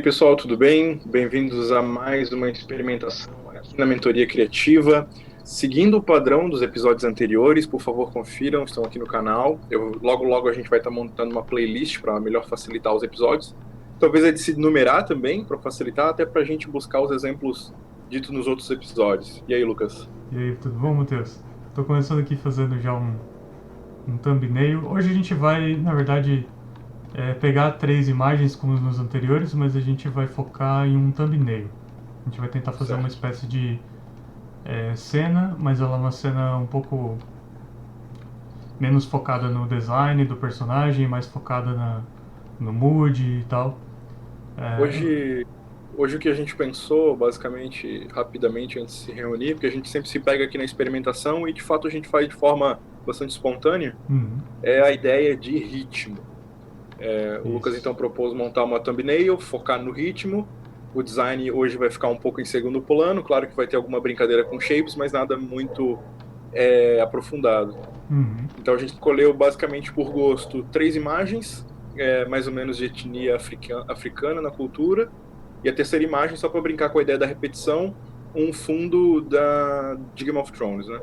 Pessoal, tudo bem? Bem-vindos a mais uma experimentação aqui na Mentoria Criativa. Seguindo o padrão dos episódios anteriores, por favor, confiram, estão aqui no canal. Logo a gente vai estar montando uma playlist para melhor facilitar os episódios. Talvez é de se numerar também, para facilitar, até para a gente buscar os exemplos ditos nos outros episódios. E aí, Lucas? E aí, tudo bom, Matheus? Estou começando aqui fazendo já um thumbnail. Hoje a gente vai, na verdade, pegar 3 imagens como nos anteriores, mas a gente vai focar em um thumbnail. A gente vai tentar fazer uma Certo. espécie de cena, mas ela é uma cena um pouco menos focada no design do personagem, mais focada no mood e tal. É, Hoje o que a gente pensou, basicamente, rapidamente, antes de se reunir, porque a gente sempre se pega aqui na experimentação e, de fato, a gente faz de forma bastante espontânea, uhum, é a ideia de ritmo. O Lucas isso. então propôs montar uma thumbnail, focar no ritmo. O design hoje vai ficar um pouco em segundo plano. Claro que vai ter alguma brincadeira com shapes, mas nada muito aprofundado. Uhum. Então a gente escolheu basicamente por gosto 3 imagens, mais ou menos de etnia africana na cultura. E a terceira imagem, só para brincar com a ideia da repetição, um fundo de Game of Thrones, né?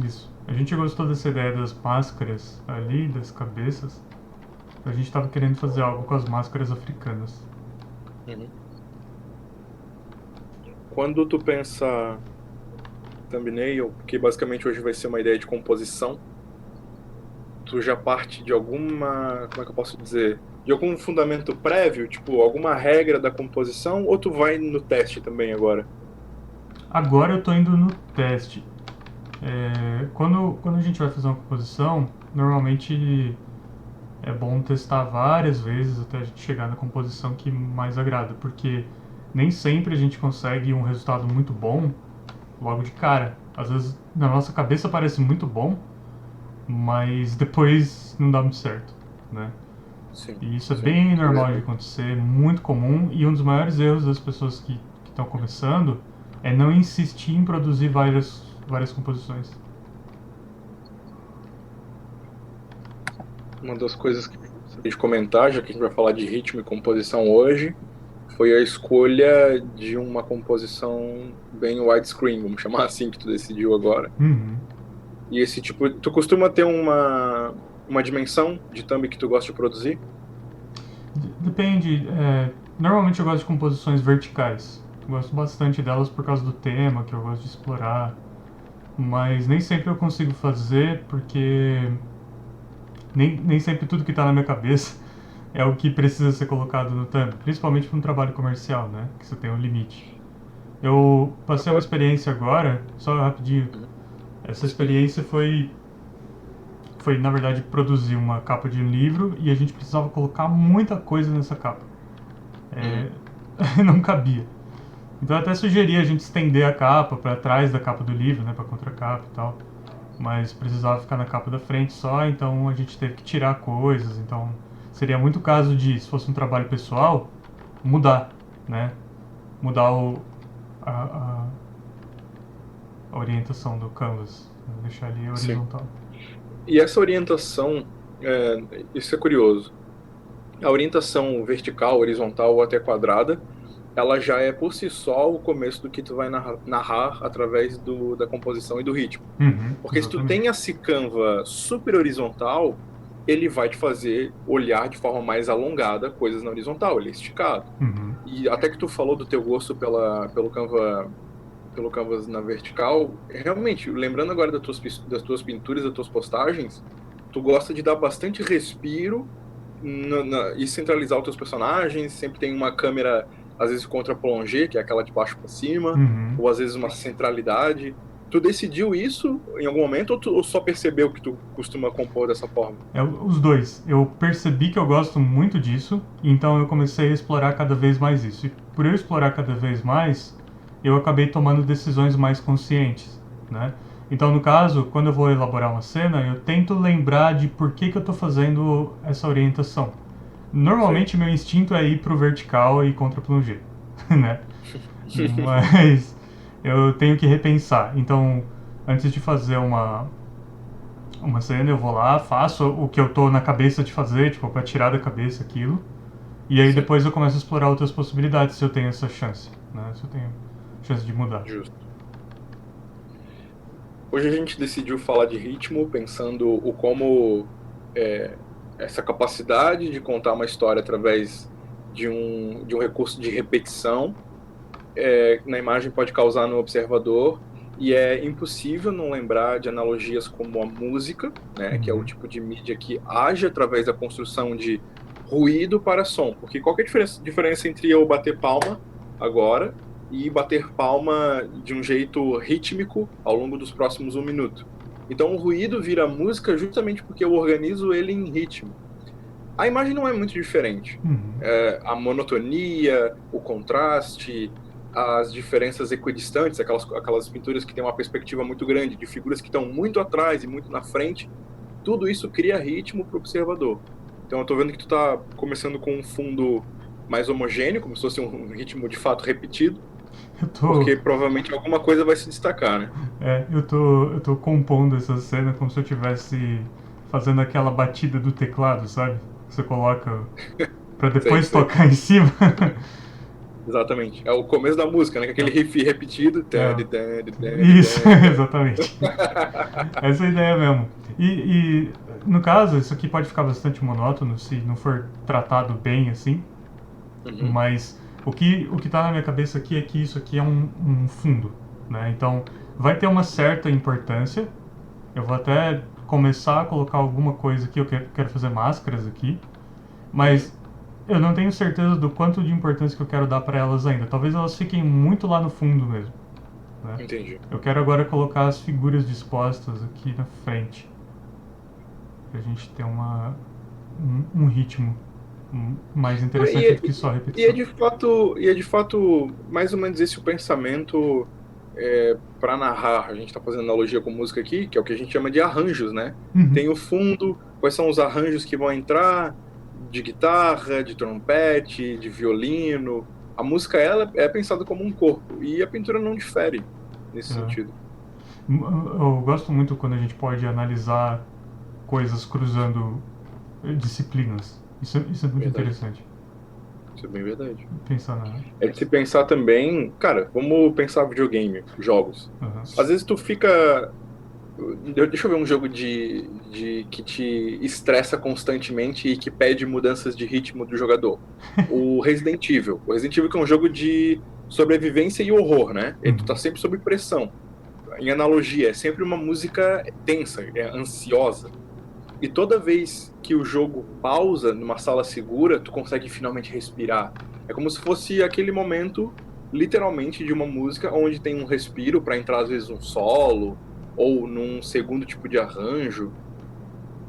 Isso. A gente gostou dessa ideia das máscaras ali, das cabeças. A gente estava querendo fazer algo com as máscaras africanas. Uhum. Quando tu pensa thumbnail, que basicamente hoje vai ser uma ideia de composição, tu já parte de alguma, como é que eu posso dizer, de algum fundamento prévio, tipo, alguma regra da composição, ou tu vai no teste também agora? Agora eu estou indo no teste. Quando a gente vai fazer uma composição, normalmente é bom testar várias vezes até a gente chegar na composição que mais agrada, porque nem sempre a gente consegue um resultado muito bom logo de cara. Às vezes na nossa cabeça parece muito bom, mas depois não dá muito certo, né? Sim, E isso é sim, bem é normal de verdade. acontecer, muito comum, e um dos maiores erros das pessoas que estão começando é não insistir em produzir várias composições. Uma das coisas que eu gostaria de comentar, já que a gente vai falar de ritmo e composição hoje, foi a escolha de uma composição bem widescreen, vamos chamar assim, que tu decidiu agora. Uhum. E esse tipo, tu costuma ter uma dimensão de thumb que tu gosta de produzir? Depende. Normalmente eu gosto de composições verticais. Gosto bastante delas por causa do tema que eu gosto de explorar. Mas nem sempre eu consigo fazer porque nem sempre tudo que está na minha cabeça é o que precisa ser colocado no thumb. Principalmente para um trabalho comercial, né? Que você tem um limite. Eu passei uma Agora, experiência agora, só rapidinho. uhum, Essa sim. experiência foi na verdade produzir uma capa de um livro e a gente precisava colocar muita coisa nessa capa. Uhum. É, não cabia. Então eu até sugeri a gente estender a capa para trás da capa do livro, né, para contracapa e tal. Mas precisava ficar na capa da frente só, então a gente teve que tirar coisas. Então seria muito caso de, se fosse um trabalho pessoal, mudar, né? Mudar a, a orientação do canvas, né, deixar ele Sim. horizontal. E essa orientação, isso é curioso. A orientação vertical, horizontal ou até quadrada, ela já é por si só o começo do que tu vai narrar através da composição e do ritmo. Uhum, Porque se tu tem exatamente. esse Canva super horizontal, ele vai te fazer olhar de forma mais alongada coisas na horizontal, ele é esticado. Uhum, E até que tu falou do teu gosto pelo Canvas na vertical, realmente, lembrando agora das tuas pinturas, das tuas postagens, tu gosta de dar bastante respiro e centralizar os teus personagens, sempre tem uma câmera, às vezes contra plongé, que é aquela de baixo para cima, uhum. ou às vezes uma centralidade. Tu decidiu isso em algum momento ou só percebeu que tu costuma compor dessa forma? Os dois. Eu percebi que eu gosto muito disso, então eu comecei a explorar cada vez mais isso. E por eu explorar cada vez mais, eu acabei tomando decisões mais conscientes, né? Então, no caso, quando eu vou elaborar uma cena, eu tento lembrar de por que eu estou fazendo essa orientação. Sei. Normalmente, meu instinto é ir para o vertical e contra plongé, né? Mas eu tenho que repensar. Então, antes de fazer uma cena, eu vou lá, faço o que eu tô na cabeça de fazer, tipo, pra tirar da cabeça aquilo. E aí Sim, depois eu começo a explorar outras possibilidades se eu tenho essa chance, né? Se eu tenho chance de mudar. justo. Hoje a gente decidiu falar de ritmo, pensando o como é, essa capacidade de contar uma história através de um recurso de repetição na imagem pode causar no observador, e é impossível não lembrar de analogias como a música, né, que é o Uhum. tipo de mídia que age através da construção de ruído para som. Porque qual que é a diferença entre eu bater palma agora e bater palma de um jeito rítmico ao longo dos próximos 1 minuto? Então o ruído vira música justamente porque eu organizo ele em ritmo. A imagem não é muito diferente. Uhum. A monotonia, o contraste, as diferenças equidistantes, aquelas pinturas que têm uma perspectiva muito grande, de figuras que estão muito atrás e muito na frente, tudo isso cria ritmo para o observador. Então eu estou vendo que tu está começando com um fundo mais homogêneo, como se fosse um ritmo de fato repetido, Eu tô, porque provavelmente alguma coisa vai se destacar, né? eu tô compondo essa cena como se eu estivesse fazendo aquela batida do teclado, sabe? Você coloca pra Sei, depois sei. tocar em cima. Exatamente. É o começo da música, né? Com aquele riff repetido. É, isso, exatamente. Essa é a ideia mesmo. E, no caso, isso aqui pode ficar bastante monótono se não for tratado bem assim, Uhum. mas o que tá na minha cabeça aqui é que isso aqui é um fundo, né? Então vai ter uma certa importância. Eu vou até começar a colocar alguma coisa aqui, eu quero fazer máscaras aqui, Uhum. mas eu não tenho certeza do quanto de importância que eu quero dar para elas ainda. Talvez elas fiquem muito lá no fundo mesmo, né? Entendi. Eu quero agora colocar as figuras dispostas aqui na frente, pra gente ter um ritmo mais E interessante é, do que só e é repetição. de fato, mais ou menos esse o pensamento para narrar. A gente está fazendo analogia com música aqui, que é o que a gente chama de arranjos, né? Uhum. Tem o fundo, quais são os arranjos que vão entrar de guitarra, de trompete, de violino. A música ela é pensada como um corpo e a pintura não difere nesse É. sentido. Eu gosto muito quando a gente pode analisar coisas cruzando disciplinas. Isso é muito Verdade. interessante. Isso é bem verdade. Pensar na. É de se pensar também, cara, vamos pensar videogame, jogos. Uhum. Às vezes tu fica. Deixa eu ver um jogo que te estressa constantemente e que pede mudanças de ritmo do jogador. O Resident Evil. O Resident Evil que é um jogo de sobrevivência e horror, né? E tu tá Uhum. sempre sob pressão. Em analogia, é sempre uma música tensa, ansiosa. E toda vez que o jogo pausa numa sala segura, tu consegue finalmente respirar. É como se fosse aquele momento, literalmente, de uma música onde tem um respiro para entrar, às vezes, um solo, ou num segundo tipo de arranjo.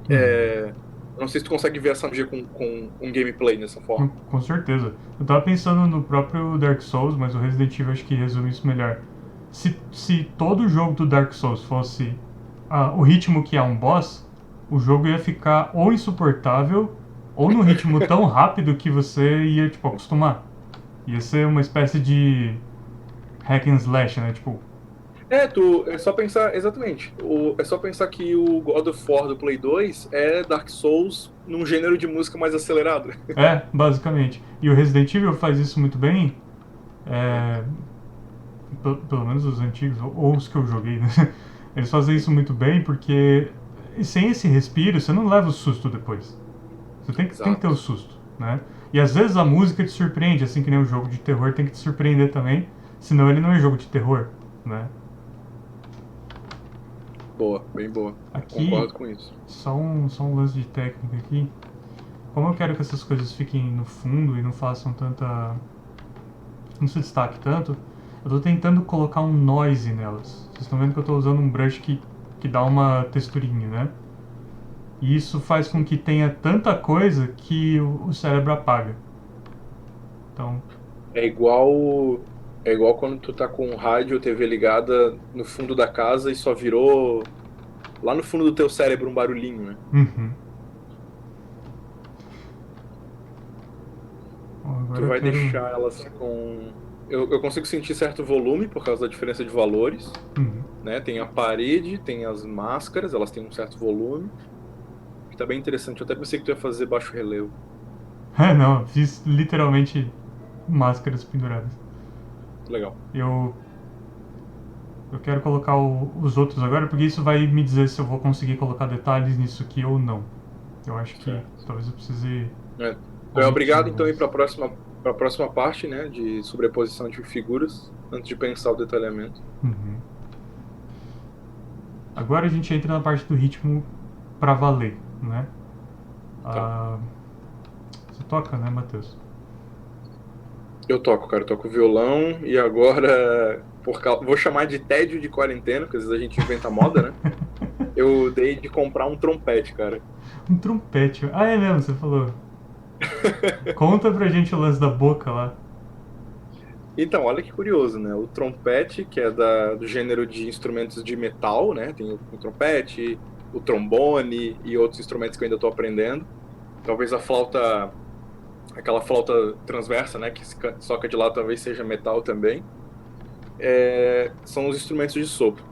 Uhum. Eu não sei se tu consegue ver essa analogia com um gameplay dessa forma. Com certeza. Eu tava pensando no próprio Dark Souls, mas o Resident Evil acho que resume isso melhor. Se todo jogo do Dark Souls fosse o ritmo que é um boss, o jogo ia ficar ou insuportável ou num ritmo tão rápido que você ia, tipo, acostumar. Ia ser uma espécie de hack and slash, né? Tipo, É só pensar, exatamente. É só pensar que o God of War do Play 2 é Dark Souls num gênero de música mais acelerado. basicamente. E o Resident Evil faz isso muito bem. É, pelo menos os antigos, ou os que eu joguei, né? Eles fazem isso muito bem porque sem esse respiro você não leva o susto depois. Você tem que ter o Exato. susto, né? E às vezes a música te surpreende, assim que nem um jogo de terror tem que te surpreender também, senão ele não é jogo de terror, né? Boa, bem boa. Aqui, Concordo com isso. só um lance de técnica aqui. Como eu quero que essas coisas fiquem no fundo e não façam tanta. Não se destaque tanto, eu tô tentando colocar um noise nelas. Vocês estão vendo que eu tô usando um brush que dá uma texturinha, né? E isso faz com Sim. que tenha tanta coisa que o cérebro apaga. Então, É igual, é igual quando tu tá com rádio ou TV ligada no fundo da casa e só virou lá no fundo do teu cérebro um barulhinho, né? uhum. Bom, Tu agora eu vai quero. deixar elas com. Eu consigo sentir certo volume por causa da diferença de valores, Uhum. né? Tem a parede, tem as máscaras, elas têm um certo volume, que tá bem interessante. Eu até pensei que tu ia fazer baixo relevo. Não, fiz literalmente máscaras penduradas. Legal. Eu quero colocar os outros agora, porque isso vai me dizer se eu vou conseguir colocar detalhes nisso aqui ou não. Eu acho que Certo. talvez eu precise É. Então é omitir obrigado então a ir alguns. para a próxima parte, né, de sobreposição de figuras, antes de pensar o detalhamento. Uhum. Agora a gente entra na parte do ritmo pra valer, né? Tá. Ah, você toca, né, Matheus? Eu toco, cara, eu toco violão e agora, vou chamar de tédio de quarentena, porque às vezes a gente inventa moda, né? Eu dei de comprar um trompete, cara. Um trompete. Ah, é mesmo, você falou. Conta pra gente o lance da boca lá. Então, olha que curioso, né? O trompete, que é do gênero de instrumentos de metal, né? Tem o trompete, o trombone e outros instrumentos que eu ainda estou aprendendo. Talvez a flauta, aquela flauta transversa, né? Que se soca de lá, talvez seja metal também. São os instrumentos de sopro.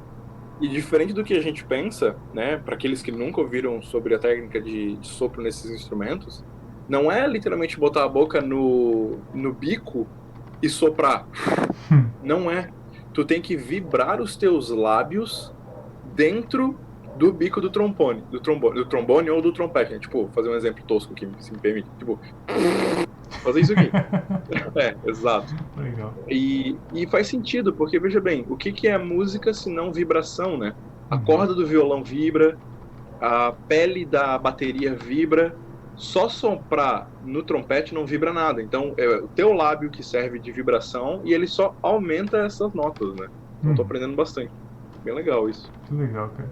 E diferente do que a gente pensa, né? Para aqueles que nunca ouviram sobre a técnica de sopro nesses instrumentos, não é literalmente botar a boca no bico e soprar. Não é. Tu tem que vibrar os teus lábios dentro do bico do trombone ou do trompete, né? Tipo, fazer um exemplo tosco que se me permite. Tipo, fazer isso aqui. Exato. Legal. E faz sentido, porque veja bem, o que que é música se não vibração, né? A Uhum. corda do violão vibra, a pele da bateria vibra, só soprar no trompete não vibra nada. Então, é o teu lábio que serve de vibração e ele só aumenta essas notas, né? Então, tô Uhum. aprendendo bastante. Bem legal isso. Que legal, cara.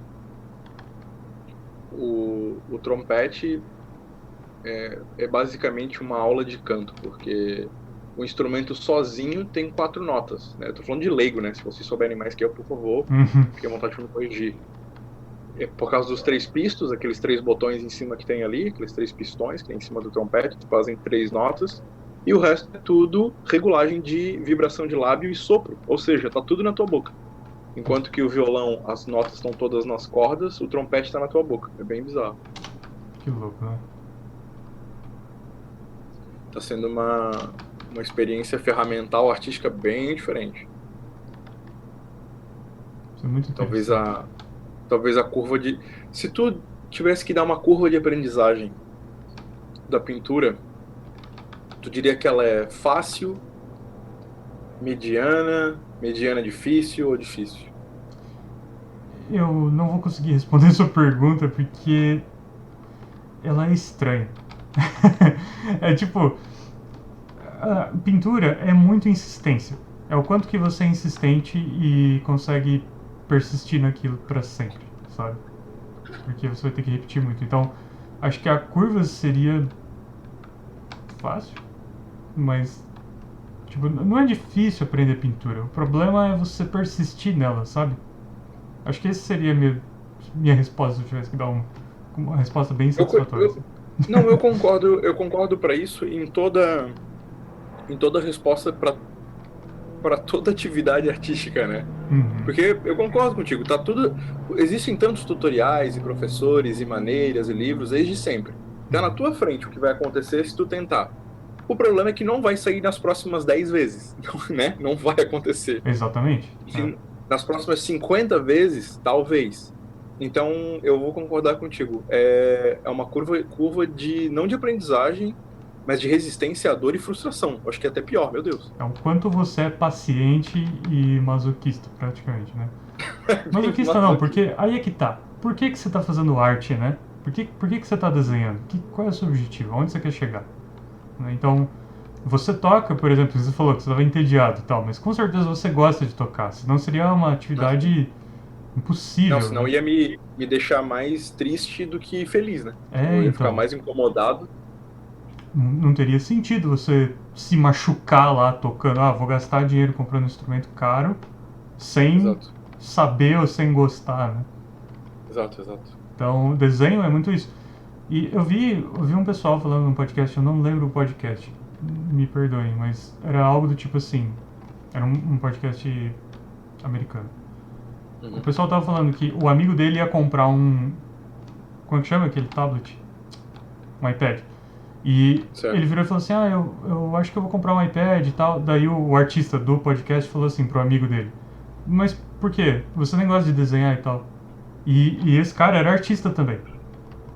O trompete é basicamente uma aula de canto, porque o instrumento sozinho tem 4 notas, né? Eu tô falando de leigo, né? Se vocês souberem mais que eu, por favor, Uhum. fique à vontade de me corrigir. É por causa dos 3 pistos, aqueles 3 botões em cima que tem ali, aqueles 3 pistões que tem em cima do trompete, que fazem 3 notas, e o resto é tudo regulagem de vibração de lábio e sopro, ou seja, tá tudo na tua boca. Enquanto que o violão, as notas estão todas nas cordas, o trompete está na tua boca. É bem bizarro. Que louco, né? Tá sendo uma experiência ferramental, artística bem diferente. Isso é muito Talvez interessante. a, talvez a curva de... Se tu tivesse que dar uma curva de aprendizagem da pintura, tu diria que ela é fácil, mediana difícil ou difícil? Eu não vou conseguir responder sua pergunta porque ela é estranha. É tipo, a pintura é muito insistência. É o quanto que você é insistente e consegue persistir naquilo pra sempre, sabe? Porque você vai ter que repetir muito. Então, acho que a curva seria fácil, mas tipo, não é difícil aprender pintura. O problema é você persistir nela, sabe? Acho que essa seria a minha resposta se eu tivesse que dar uma resposta bem Eu, co- satisfatória. Assim. eu, não, eu concordo para isso em toda resposta para toda atividade artística, né? Uhum. Porque eu concordo contigo, tá tudo. Existem tantos tutoriais e professores e maneiras e livros desde sempre. Tá na Uhum. tua frente o que vai acontecer se tu tentar. O problema é que não vai sair nas próximas 10 vezes, né? Não vai acontecer. Exatamente. É. Nas próximas 50 vezes, talvez. Então, eu vou concordar contigo. É uma curva de, não de aprendizagem, mas de resistência à dor e frustração. Acho que é até pior, meu Deus. É o quanto você é paciente e masoquista, praticamente, né? Bem Masoquista não, masoquista. porque aí é que tá. Por que, que você tá fazendo arte, né? Por que você tá desenhando? Qual é o seu objetivo? Aonde você quer chegar? Né? Então, você toca, por exemplo, você falou que você estava entediado e tal, mas com certeza você gosta de tocar, senão seria uma Assim, atividade não, impossível, senão né? ia me deixar mais triste do que feliz, né? É, Eu ia ficar então, mais incomodado. não teria sentido você se machucar lá tocando, ah, vou gastar dinheiro comprando um instrumento caro, sem Exato, saber ou sem gostar, né? exato, exato. Então, o desenho é muito isso. E eu vi um pessoal falando num podcast, eu não lembro o podcast, me perdoem, mas era algo do tipo assim, era um podcast americano. O Uhum. pessoal tava falando que o amigo dele ia comprar um, como é que chama aquele tablet? Um iPad. E Certo. ele virou e falou assim, eu acho que eu vou comprar um iPad e tal. Daí o artista do podcast falou assim pro amigo dele, mas por quê? Você nem gosta de desenhar e tal. E esse cara era artista também.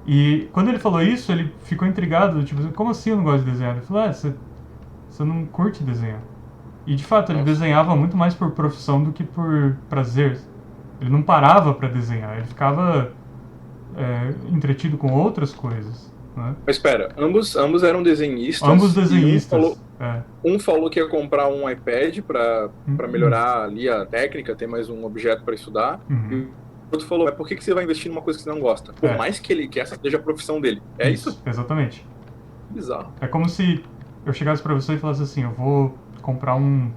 E quando ele falou isso, ele ficou intrigado, tipo, como assim eu não gosto de desenhar? Ele falou, você não curte desenhar. E de fato, ele Nossa. desenhava muito mais por profissão do que por prazer. Ele não parava para desenhar, ele ficava entretido com outras coisas, né? Mas espera, ambos eram Ambos desenhistas e desenhistas. um falou que ia comprar um iPad para Hum. melhorar ali a técnica, ter mais um objeto para estudar. E Uhum. o outro falou, mas por que você vai investir numa coisa que você não gosta? Por É, mais que essa seja a profissão dele. É isso? isso, exatamente. Bizarro. É como se eu chegasse para você e falasse assim, eu vou comprar um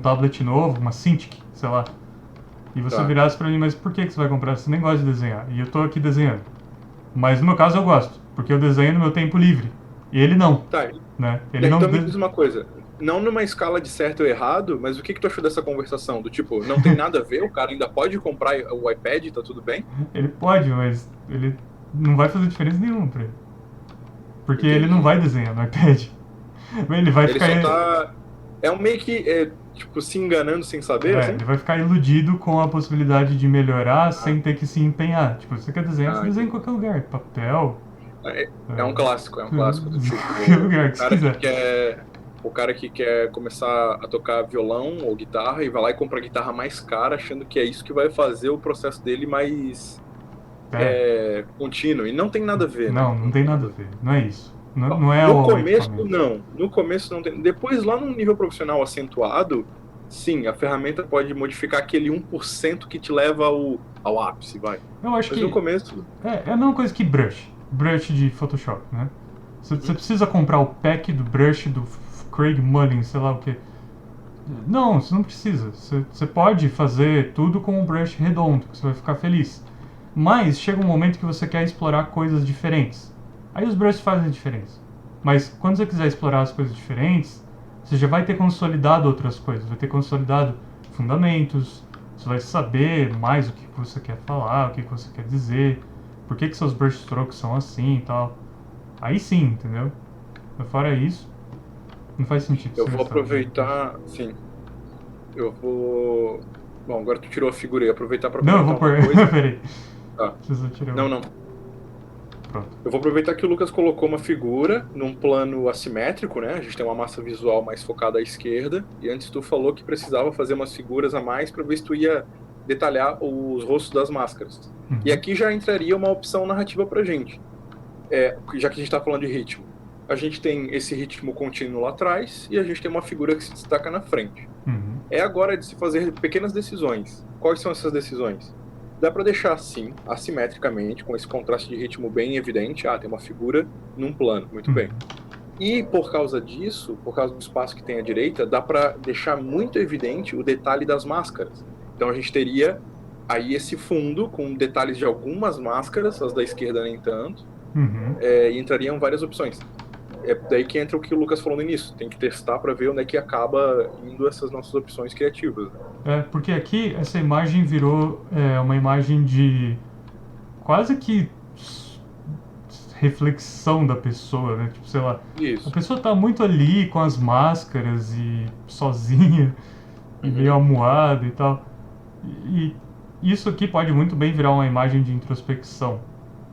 tablet novo, uma Cintiq, sei lá. E você Tá. virasse para mim, mas por que você vai comprar? Você nem gosta de desenhar. E eu tô aqui desenhando. Mas no meu caso eu gosto, porque eu desenho no meu tempo livre. E ele não, Tá. né? Ele não... Então me diz uma coisa. Não numa escala de certo ou errado, mas o que tu achou dessa conversação? Do tipo, não tem nada a ver, o cara ainda pode comprar o iPad, tá tudo bem? Ele pode, mas ele não vai fazer diferença nenhuma pra ele. Porque ele não Entendi. vai desenhar no iPad. Ele vai Ele ficar... só tá. É um meio que, tipo, se enganando sem saber, assim? Ele vai ficar iludido com a possibilidade de melhorar Ah, sem ter que se empenhar. Tipo, você quer desenhar, você desenha em entendi. qualquer lugar. Papel, É um clássico, é um clássico do qualquer tipo, lugar que você quiser. o cara que quer começar a tocar violão ou guitarra e vai lá e compra a guitarra mais cara, achando que é isso que vai fazer o processo dele mais É, contínuo. E não tem nada a ver, né? não Não tem tem nada nada a a ver. ver. Não é isso. Não, Ó, não é no o começo, equipamento. não. No começo não tem. Depois, lá no nível profissional acentuado, sim, a ferramenta pode modificar aquele 1% que te leva ao ápice, vai. Eu acho Mas no que começo. é a mesma coisa que brush. Brush de Photoshop, né? Você Uhum. precisa comprar o pack do brush do Craig Mullin, sei lá o que. Não, você não precisa. Você pode fazer tudo com um brush redondo, que você vai ficar feliz. Mas chega um momento que você quer explorar coisas diferentes. Aí os brushes fazem a diferença. Mas quando você quiser explorar as coisas diferentes, você já vai ter consolidado outras coisas. Vai ter consolidado fundamentos. Você vai saber mais o que você quer falar, o que você quer dizer, por que seus brush strokes são assim e tal. Aí sim, entendeu? Mas fora isso, não faz sentido Eu você vou gastar dinheiro com isso. aproveitar. Sim, eu vou. Bom, agora tu tirou a figura aí. Aproveitar para Não, eu vou comentar uma pôr. coisa. Peraí. Tá. Preciso tirar Não, o. não. Pronto. Eu vou aproveitar que o Lucas colocou uma figura num plano assimétrico, né? A gente tem uma massa visual mais focada à esquerda. E antes tu falou que precisava fazer umas figuras a mais para ver se tu ia detalhar os rostos das máscaras. E Uhum. aqui já entraria uma opção narrativa pra gente. Já que a gente está falando de ritmo. A gente tem esse ritmo contínuo lá atrás e a gente tem uma figura que se destaca na frente. Uhum. É agora de se fazer pequenas decisões. Quais são essas decisões? Dá para deixar assim, assimetricamente, com esse contraste de ritmo bem evidente. Ah, tem uma figura num plano, muito Uhum. bem. E por causa disso, por causa do espaço que tem à direita, dá para deixar muito evidente o detalhe das máscaras. Então a gente teria aí esse fundo com detalhes de algumas máscaras, as da esquerda nem tanto, Uhum. e entrariam várias opções. É daí que entra o que o Lucas falou no início. Tem que testar para ver onde é que acaba indo essas nossas opções criativas, né? Porque aqui essa imagem virou uma imagem de quase que reflexão da pessoa, né? Tipo, sei lá, a Isso. pessoa tá muito ali com as máscaras e sozinha e meio Uhum. amuada e tal. E isso aqui pode muito bem virar uma imagem de introspecção,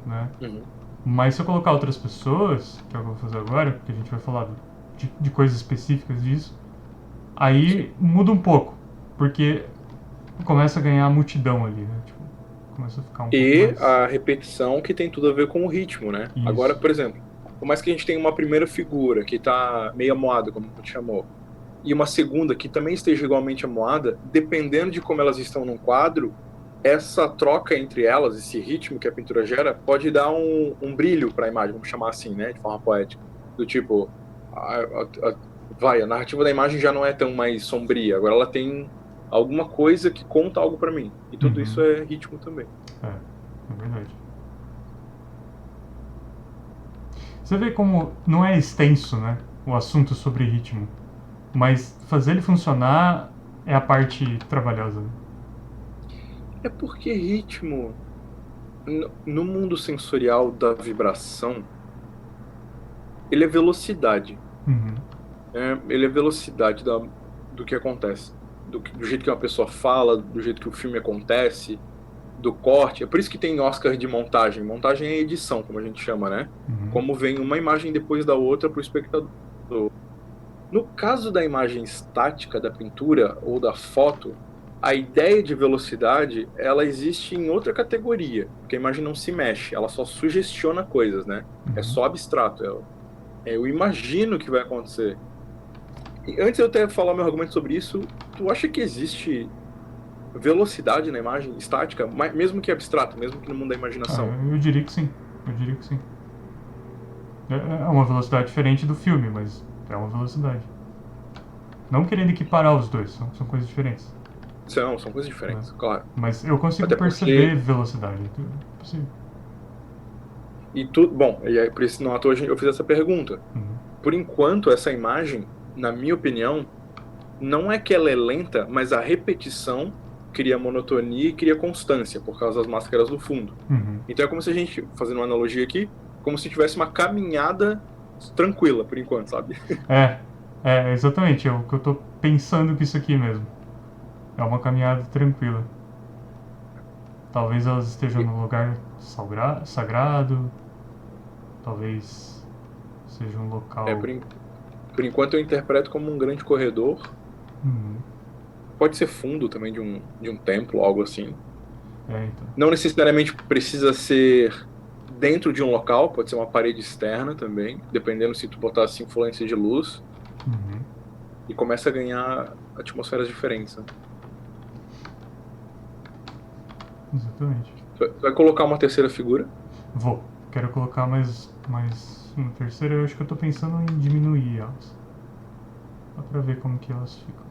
né? Uhum. Mas se eu colocar outras pessoas, que é o que eu vou fazer agora, porque a gente vai falar de coisas específicas disso, Sim. aí muda um pouco, porque começa a ganhar multidão ali, né? Tipo, começa a ficar um pouco E mais a repetição que tem tudo a ver com o ritmo, né? Agora, isso. por exemplo, por mais que a gente tenha uma primeira figura que está meio amuada, como tu chamou, e uma segunda que também esteja igualmente amuada, dependendo de como elas estão num quadro, essa troca entre elas, esse ritmo que a pintura gera, pode dar um brilho para a imagem, vamos chamar assim, né, de forma poética. Do tipo, a narrativa da imagem já não é tão mais sombria, agora ela tem alguma coisa que conta algo para mim. E tudo isso Uhum. é ritmo também. É verdade. Você vê como não é extenso, né? O assunto sobre ritmo. Mas fazer ele funcionar é a parte trabalhosa. É porque ritmo, no mundo sensorial da vibração, ele é velocidade. Uhum. Ele é velocidade do que acontece. Do jeito que uma pessoa fala, do jeito que o filme acontece, do corte. É por isso que tem Oscar de montagem. Montagem é edição, como a gente chama, né? Uhum. Como vem uma imagem depois da outra para o espectador. No caso da imagem estática da pintura ou da foto, a ideia de velocidade, ela existe em outra categoria, porque a imagem não se mexe, ela só sugestiona coisas, né? É Uhum. só abstrato. Eu imagino o que vai acontecer. E antes de eu até falar meu argumento sobre isso, tu acha que existe velocidade na imagem estática, mesmo que abstrato, mesmo que no mundo da Ah, imaginação? eu diria que sim. Eu diria que sim. É uma velocidade diferente do filme, mas é uma velocidade. Não querendo equiparar os dois, são coisas diferentes. São coisas Né? diferentes, claro. Mas eu consigo Até perceber porque velocidade. É possível. bom, e aí por isso não à toa eu fiz essa pergunta. Uhum. Por enquanto, essa imagem, na minha opinião, não é que ela é lenta, mas a repetição cria monotonia e cria constância por causa das máscaras do fundo. Uhum. Então é como se a gente, fazendo uma analogia aqui, como se tivesse uma caminhada tranquila por enquanto, sabe? É, exatamente. É o que eu tô pensando que isso aqui mesmo. É uma caminhada tranquila. Talvez elas estejam num lugar sagrado, talvez seja um É, local. por enquanto eu interpreto como um grande corredor. Uhum. Pode ser fundo também de um templo, algo assim. Então. Não necessariamente precisa ser dentro de um local, pode ser uma parede externa também, dependendo se tu botasse influência de luz, Uhum. e começa a ganhar atmosferas diferentes, né? Exatamente. Tu vai colocar uma terceira figura? Vou. Quero colocar mais uma terceira. Eu acho que eu tô pensando em diminuir elas. Só pra ver como que elas ficam.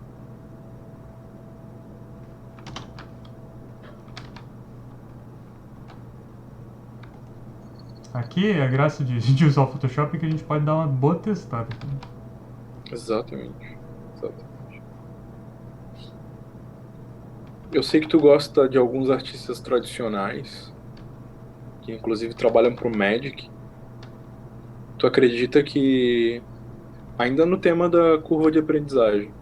Aqui a graça de usar o Photoshop é que a gente pode dar uma boa testada. Exatamente. Exatamente. Eu sei que tu gosta de alguns artistas tradicionais, que inclusive trabalham pro Magic. Tu acredita que, ainda no tema da curva de aprendizagem,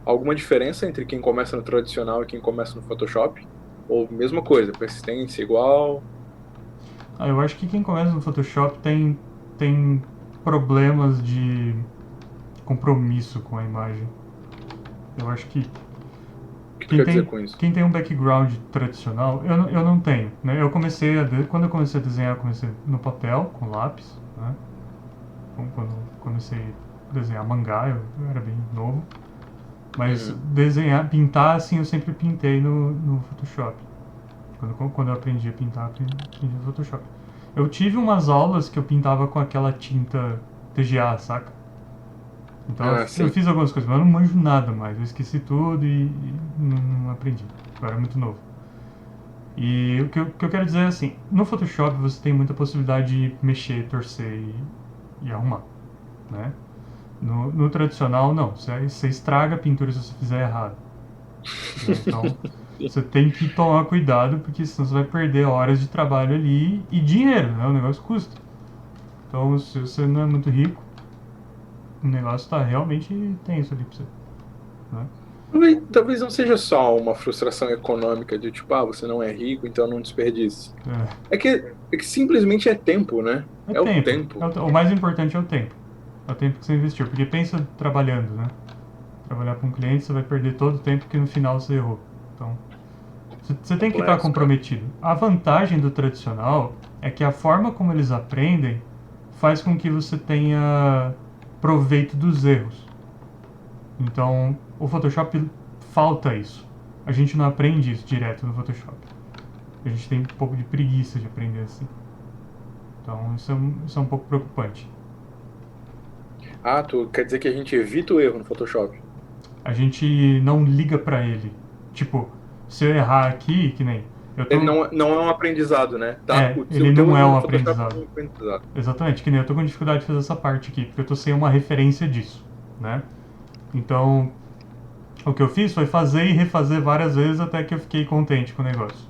alguma diferença entre quem começa no tradicional e quem começa no Photoshop? Ou mesma coisa, persistência igual? Eu acho que quem começa no Photoshop tem problemas de compromisso com a imagem. Eu acho que O que tu quem quer dizer tem, com isso? quem tem um background tradicional, eu não tenho. Né? Quando eu comecei a desenhar, eu comecei no papel, com lápis. Né? Quando comecei a desenhar mangá, eu era bem novo. Mas Uhum. desenhar, pintar, assim, eu sempre pintei no Photoshop. Quando eu aprendi a pintar, aprendi no Photoshop. Eu tive umas aulas que eu pintava com aquela tinta TGA, saca? Então Ah, eu sim. fiz algumas coisas, mas eu não manjo nada mais. Eu esqueci tudo e não aprendi. Eu era muito novo. E o que eu quero dizer é assim, no Photoshop você tem muita possibilidade de mexer, torcer e arrumar, né? No tradicional, não. Você estraga a pintura se você fizer errado. Né? Então, você tem que tomar cuidado, porque senão você vai perder horas de trabalho ali e dinheiro, né? O negócio custa. Então, se você não é muito rico, o negócio tá realmente tenso ali pra você. Né? Talvez não seja só uma frustração econômica de tipo, você não é rico, então não desperdice. É que simplesmente é tempo, né? É É o tempo. tempo. O mais importante é o tempo. É o tempo que você investiu. Porque pensa trabalhando, né? Trabalhar com um cliente, você vai perder todo o tempo que no final você errou. Então, você tem que estar Complexo, cara. comprometido. A vantagem do tradicional é que a forma como eles aprendem faz com que você tenha proveito dos erros. Então, o Photoshop falta isso. A gente não aprende isso direto no Photoshop. A gente tem um pouco de preguiça de aprender assim. Então, isso é um pouco preocupante. Tu quer dizer que a gente evita o erro no Photoshop? A gente não liga pra ele. Tipo, se eu errar aqui, que nem eu Ele tô. não é um aprendizado, né? Ele O teu não é erro um no Photoshop aprendizado. não é um aprendizado. Exatamente, que nem eu tô com dificuldade de fazer essa parte aqui, porque eu tô sem uma referência disso, né? Então, o que eu fiz foi fazer e refazer várias vezes até que eu fiquei contente com o negócio.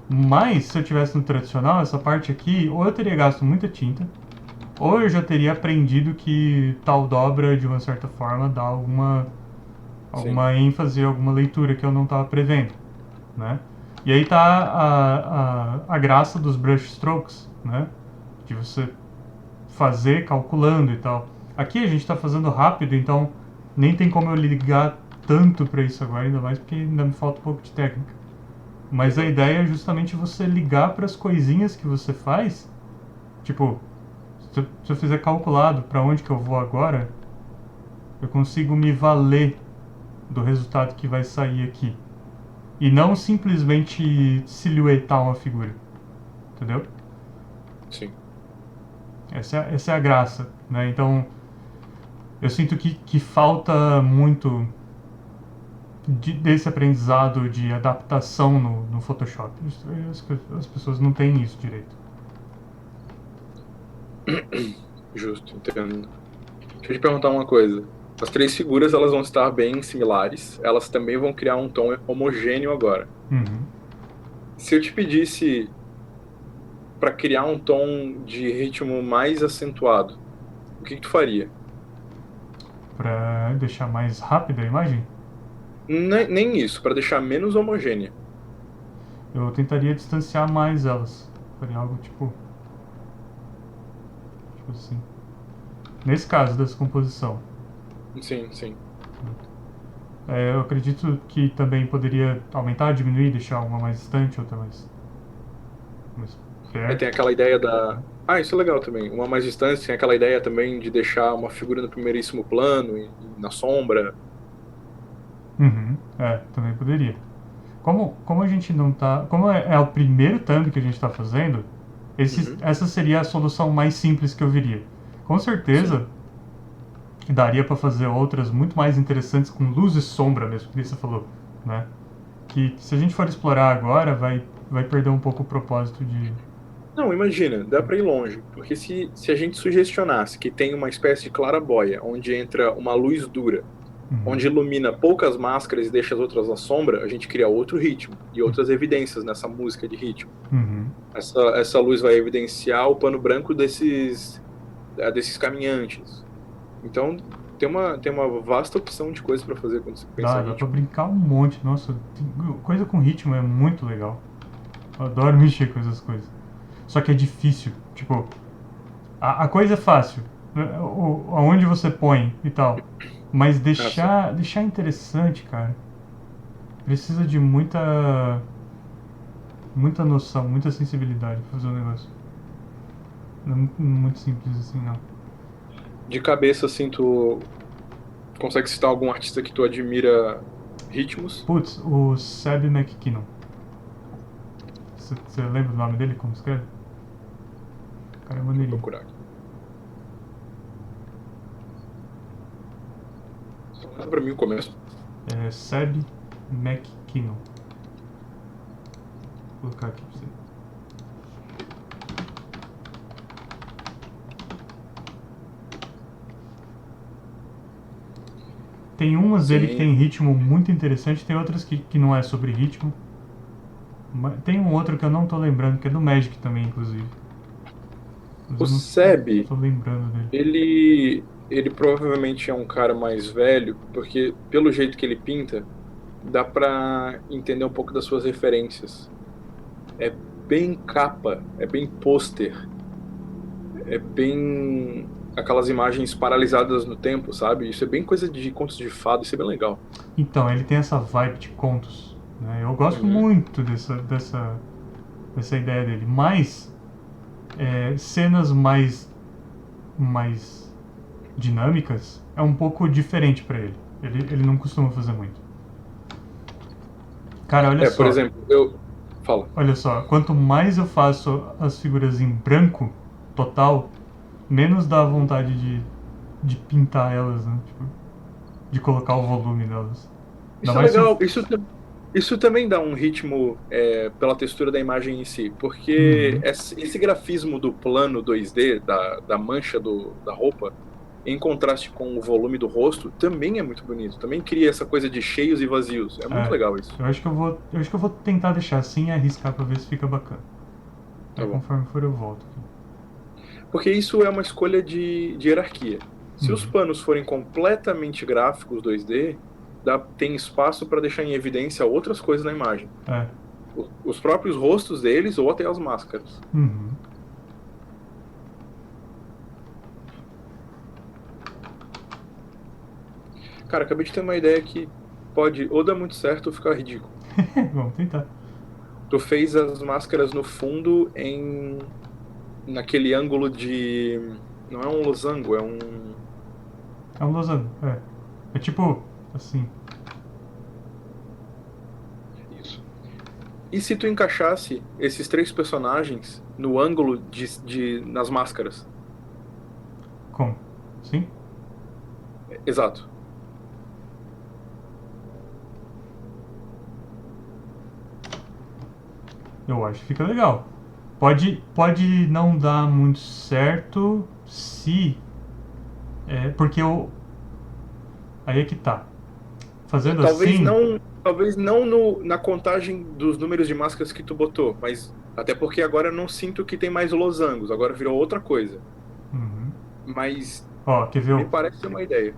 Mas, se eu tivesse no tradicional, essa parte aqui, ou eu teria gasto muita tinta, ou eu já teria aprendido que tal dobra, de uma certa forma, dá Sim. alguma ênfase, alguma leitura que eu não estava prevendo, né? E aí tá a graça dos brush strokes, né? De você fazer calculando e tal. Aqui a gente está fazendo rápido, então nem tem como eu ligar tanto para isso agora, ainda mais porque ainda me falta um pouco de técnica. Mas a ideia é justamente você ligar para as coisinhas que você faz. Tipo, se eu fizer calculado para onde que eu vou agora, eu consigo me valer do resultado que vai sair aqui. E não simplesmente silhuetar uma figura. Entendeu? Sim. Essa é a graça, né? Então, eu sinto que falta muito desse aprendizado de adaptação no Photoshop. As pessoas não têm isso direito. Justo, entendo. Deixa eu te perguntar uma coisa. As três figuras elas vão estar bem similares. Elas também vão criar um tom homogêneo agora. Uhum. Se eu te pedisse para criar um tom de ritmo mais acentuado, o que tu faria? Para deixar mais rápida a imagem, Nem isso, para deixar menos homogênea. eu tentaria distanciar mais elas. Faria algo tipo assim. Nesse caso dessa composição, Sim, sim. eu acredito que também poderia aumentar, diminuir, deixar uma mais distante, outra mais Aí perto. tem aquela ideia da. Ah, isso é legal também. Uma mais distância, tem aquela ideia também de deixar uma figura no primeiríssimo plano e na sombra. Uhum. Também poderia. Como a gente não tá. Como é o primeiro thumb que a gente está fazendo, Uhum, essa seria a solução mais simples que eu viria. Com sim. certeza daria para fazer outras muito mais interessantes com luz e sombra mesmo, que você falou, né? Que se a gente for explorar agora, vai perder um pouco o propósito de. Não, imagina, dá para ir longe. Porque se a gente sugestionasse que tem uma espécie de clarabóia, onde entra uma luz dura, Uhum. onde ilumina poucas máscaras e deixa as outras na sombra, a gente cria outro ritmo e outras evidências nessa música de ritmo. Uhum. Essa luz vai evidenciar o pano branco desses caminhantes. Então, tem uma vasta opção de coisas para fazer quando você pensa em Dá pra ritmo. brincar um monte. Nossa, coisa com ritmo é muito legal. Eu adoro mexer com essas coisas. Só que é difícil. Tipo, a coisa é fácil. Aonde você põe e tal. Mas Ah, sim. deixar interessante, cara, precisa de muita noção, muita sensibilidade pra fazer o negócio. Não é muito simples assim, não. De cabeça, assim, tu consegue citar algum artista que tu admira ritmos? Putz, o Seb McKinnon. Você lembra o nome dele? Como escreve? O cara é Vou maneirinho. procurar aqui. Só lembra pra mim o começo. É Seb McKinnon. Vou colocar aqui pra você. Tem umas dele que Sim. tem ritmo muito interessante, tem outras que não é sobre ritmo. Tem um outro que eu não tô lembrando, que é do Magic também, inclusive. Mas O eu não Seb, tô lembrando dele. ele provavelmente é um cara mais velho, porque pelo jeito que ele pinta, dá pra entender um pouco das suas referências. É bem capa, é bem pôster, é bem aquelas imagens paralisadas no tempo, sabe? Isso é bem coisa de contos de fado, isso é bem legal. Então, ele tem essa vibe de contos. Né? Eu gosto Uhum. muito dessa ideia dele. Mas, cenas mais dinâmicas é um pouco diferente pra ele. Ele não costuma fazer muito. Cara, Por exemplo, falo. olha só, quanto mais eu faço as figuras em branco total, menos dá vontade de pintar elas, né? Tipo, de colocar o volume nelas. Ainda Isso é mais se eu. legal. Isso também dá um ritmo pela textura da imagem em si, porque Uhum. esse grafismo do plano 2D, da mancha da roupa, em contraste com o volume do rosto, também é muito bonito. Também cria essa coisa de cheios e vazios. É muito É, legal isso. eu acho que eu vou tentar deixar assim e arriscar pra ver se fica bacana. Tá Aí bom. conforme for eu volto aqui. Porque isso é uma escolha de hierarquia. Se os Uhum. panos forem completamente gráficos 2D, tem espaço para deixar em evidência outras coisas na imagem. É. Os próprios rostos deles ou até as máscaras. Uhum. Cara, acabei de ter uma ideia que pode ou dar muito certo ou ficar ridículo. Vamos tentar. Tu fez as máscaras no fundo naquele ângulo de... Não é um losango, é um... É um losango, é. É tipo, assim. Isso. E se tu encaixasse esses três personagens no ângulo nas máscaras? Como? Sim? Exato. Eu acho que fica legal. Pode não dar muito certo se. Porque eu. Aí é que tá. Fazendo Talvez assim. não, talvez não na contagem dos números de máscaras que tu botou, mas até porque agora eu não sinto que tem mais losangos, agora virou outra coisa. Uhum. Mas Ó, quer ver? me parece ser uma ideia.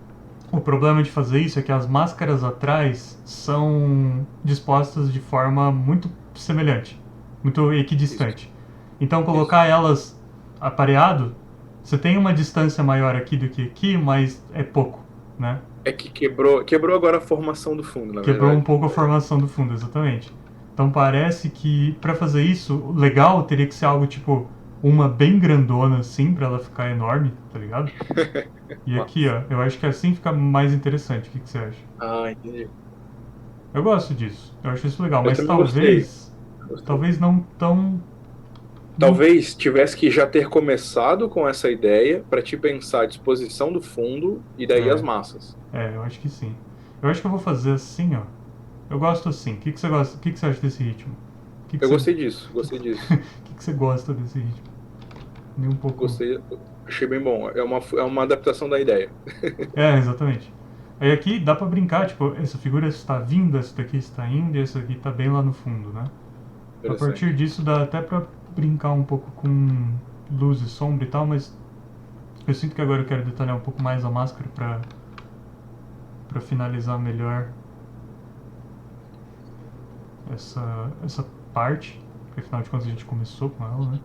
O problema de fazer isso é que as máscaras atrás são dispostas de forma muito semelhante, muito Isso, equidistante. Então isso. colocar elas apareado, você tem uma distância maior aqui do que aqui, mas é pouco, né? É que quebrou agora a formação do fundo, na Quebrou um verdade. pouco a formação do fundo, exatamente. Então parece que para fazer isso, o legal teria que ser algo tipo uma bem grandona assim, para ela ficar enorme, tá ligado? E aqui, Mas, ó, eu acho que assim fica mais interessante. O que você acha? entendi. Eu gosto disso. Eu acho isso legal, Eu mas também gostei. talvez. Gostei. Talvez não tão. Não. Talvez tivesse que já ter começado com essa ideia para te pensar a disposição do fundo e daí as É, massas. eu acho que sim. Eu acho que eu vou fazer assim, ó. Eu gosto assim. O que, que você gosta? O que, que você acha desse ritmo? O que, que Eu você. gostei disso, gostei disso. O que, que você gosta desse ritmo? Nem um pouco. Gostei, achei bem bom. É uma adaptação da ideia. Exatamente. Aí aqui dá pra brincar, tipo, essa figura está vindo, essa daqui está indo e essa aqui tá bem lá no fundo, né? A partir Interessante. disso dá até pra brincar um pouco com luz e sombra e tal, mas eu sinto que agora eu quero detalhar um pouco mais a máscara pra finalizar melhor essa parte, porque afinal de contas a gente começou com ela, né?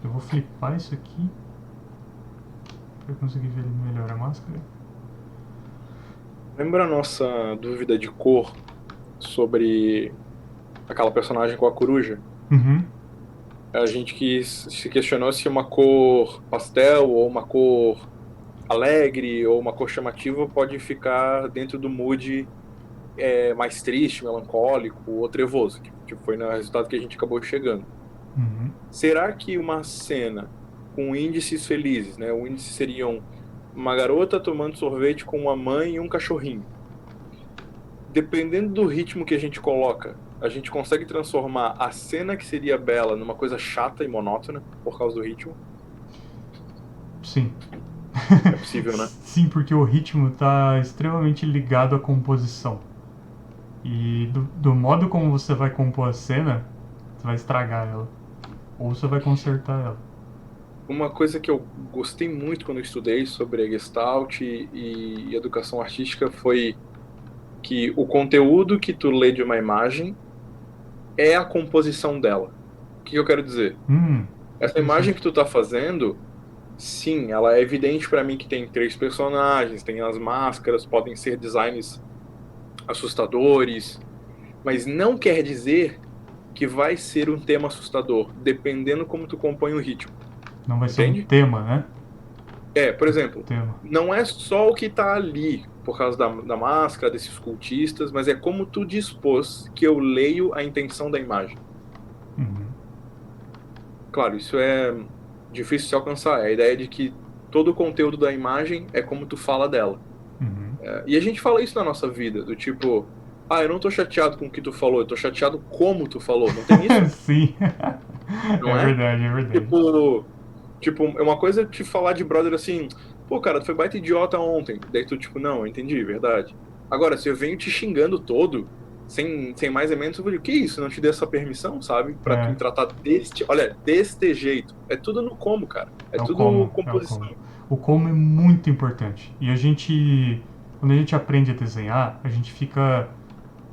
Eu vou flipar isso aqui pra conseguir ver melhor a máscara. Lembra a nossa dúvida de cor sobre aquela personagem com a coruja? Uhum, A gente se questionou se uma cor pastel ou uma cor alegre ou uma cor chamativa pode ficar dentro do mood mais triste, melancólico ou trevoso, que foi no resultado que a gente acabou chegando. uhum. Será que uma cena com índices felizes, né? O índice seriam uma garota tomando sorvete com uma mãe e um cachorrinho. Dependendo do ritmo que a gente coloca, a gente consegue transformar a cena que seria bela numa coisa chata e monótona por causa do ritmo? Sim. É possível, né? Sim, porque o ritmo tá extremamente ligado à composição. E do modo como você vai compor a cena, você vai estragar ela. Ou você vai consertar ela. Uma coisa que eu gostei muito quando eu estudei sobre a Gestalt e educação artística foi que o conteúdo que tu lê de uma imagem é a composição dela. O que eu quero dizer? Essa imagem que Interessante. tu tá fazendo, sim, ela é evidente para mim que tem três personagens, tem as máscaras, podem ser designs assustadores, mas não quer dizer que vai ser um tema assustador, dependendo como tu compõe o ritmo, Não vai ser um entende? tema, né? Por exemplo, Tema. não é só o que tá ali por causa da máscara, desses cultistas, mas é como tu dispôs que eu leio a intenção da imagem. Uhum. Claro, isso é difícil de se alcançar, é a ideia de que todo o conteúdo da imagem é como tu fala dela. Uhum. E a gente fala isso na nossa vida, do tipo, eu não tô chateado com o que tu falou, eu tô chateado como tu falou, não tem isso? Sim. Não É é? verdade, é verdade. Tipo, é uma coisa te falar de brother assim, pô, cara, tu foi baita idiota ontem. Daí tu, tipo, não, eu entendi, verdade. Agora, se eu venho te xingando todo, sem mais ou menos, eu vou dizer, que isso? Não te dei essa permissão, sabe? Pra tu É. me tratar olha, deste jeito. É tudo no como, cara. É É o tudo como, é o composição. como. O como é muito importante. E quando a gente aprende a desenhar, a gente fica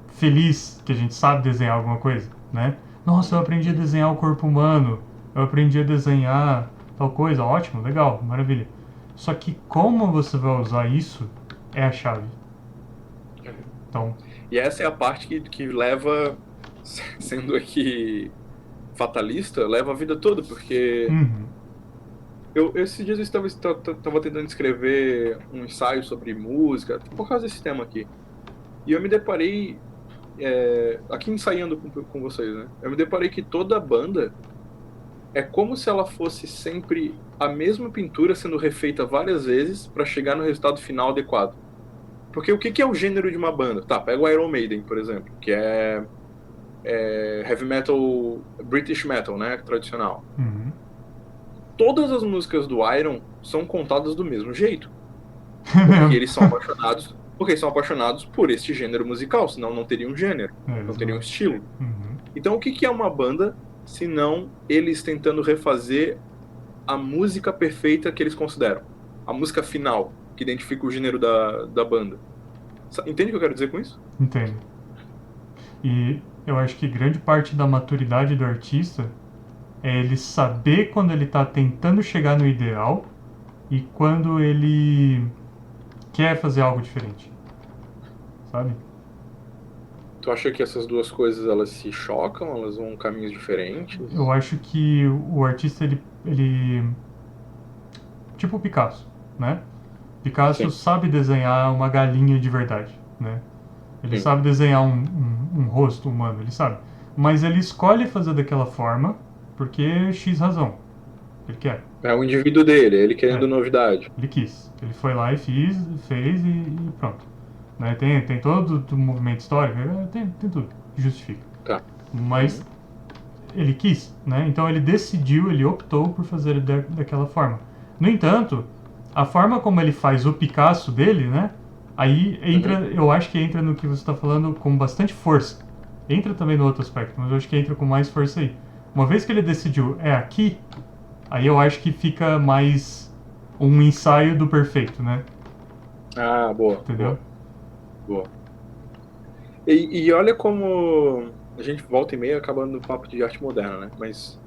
feliz que a gente sabe desenhar alguma coisa, né? Nossa, eu aprendi a desenhar o corpo humano, eu aprendi a desenhar tal coisa, ótimo, legal, maravilha. Só que como você vai usar isso é a chave. Então, E essa é a parte que leva, sendo aqui fatalista, leva a vida toda, porque uhum, esses dias eu estava tentando escrever um ensaio sobre música, por causa desse tema aqui. E eu me deparei, aqui ensaiando com vocês, né? Eu me deparei que toda banda é como se ela fosse sempre a mesma pintura sendo refeita várias vezes para chegar no resultado final adequado. Porque o que que é o gênero de uma banda? Tá, pega o Iron Maiden, por exemplo, que é heavy metal, British metal, né? Tradicional. uhum. Todas as músicas do Iron são contadas do mesmo jeito, É porque mesmo. eles são apaixonados, porque eles são apaixonados por este gênero musical, senão não teria um gênero, É, não teria um exato. estilo. Uhum. Então, o que que é uma banda se não eles tentando refazer a música perfeita que eles consideram? A música final, que identifica o gênero da banda. Entende o que eu quero dizer com isso? Entendo. E eu acho que grande parte da maturidade do artista é ele saber quando ele está tentando chegar no ideal e quando ele quer fazer algo diferente, sabe? Tu acha que essas duas coisas elas se chocam, elas vão caminhos Eu diferentes? acho que o artista ele tipo o Picasso, né? Picasso Sim, sabe desenhar uma galinha de verdade, né? Ele sim. sabe desenhar um rosto humano, ele sabe. Mas ele escolhe fazer daquela forma porque X razão. Ele quer. É o indivíduo dele, é ele É, querendo novidade. ele quis. Ele foi lá e fez e pronto. Né? Tem todo o movimento histórico, tem tudo que justifica. Tá. Mas Uhum. ele quis, né? Então ele decidiu, ele optou por fazer daquela forma. No entanto, a forma como ele faz o Picasso dele, né? Aí entra, Uhum. eu acho que entra no que você está falando com bastante força. Entra também no outro aspecto, mas eu acho que entra com mais força aí. Uma vez que ele decidiu é aqui, aí eu acho que fica mais um ensaio do perfeito, né? Ah, boa, Entendeu? boa, boa. E olha como a gente volta e meia acabando no papo de arte moderna, né? Mas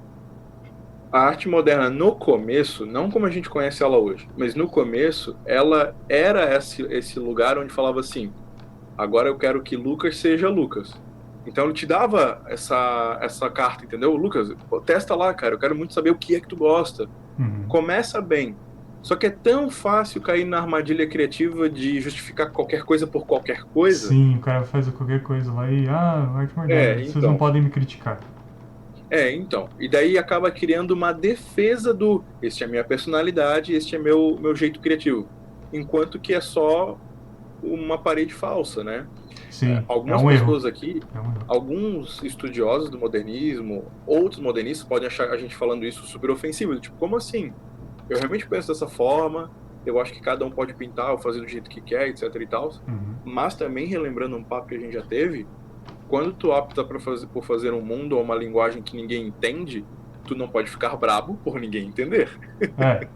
a arte moderna no começo, não como a gente conhece ela hoje, mas no começo, ela era esse lugar onde falava assim: agora eu quero que Lucas seja Lucas. Então ele te dava essa carta, entendeu? Lucas, pô, testa lá, cara, eu quero muito saber o que é que tu gosta. Uhum. Começa bem. Só que é tão fácil cair na armadilha criativa de justificar qualquer coisa por qualquer coisa. Sim, o cara faz qualquer coisa lá e, arte moderna, É, vocês não então. podem me criticar. Então. E daí acaba criando uma defesa do este é minha personalidade, este é meu jeito criativo. Enquanto que é só uma parede falsa, né? Sim, é Algumas um erro. pessoas aqui, É um erro. alguns estudiosos do modernismo, outros modernistas podem achar a gente falando isso super ofensivo. Tipo, como assim? Eu realmente penso dessa forma, eu acho que cada um pode pintar ou fazer do jeito que quer, etc e tal. Uhum. Mas também relembrando um papo que a gente já teve, quando tu opta por fazer um mundo ou uma linguagem que ninguém entende, tu não pode ficar brabo por ninguém entender. É.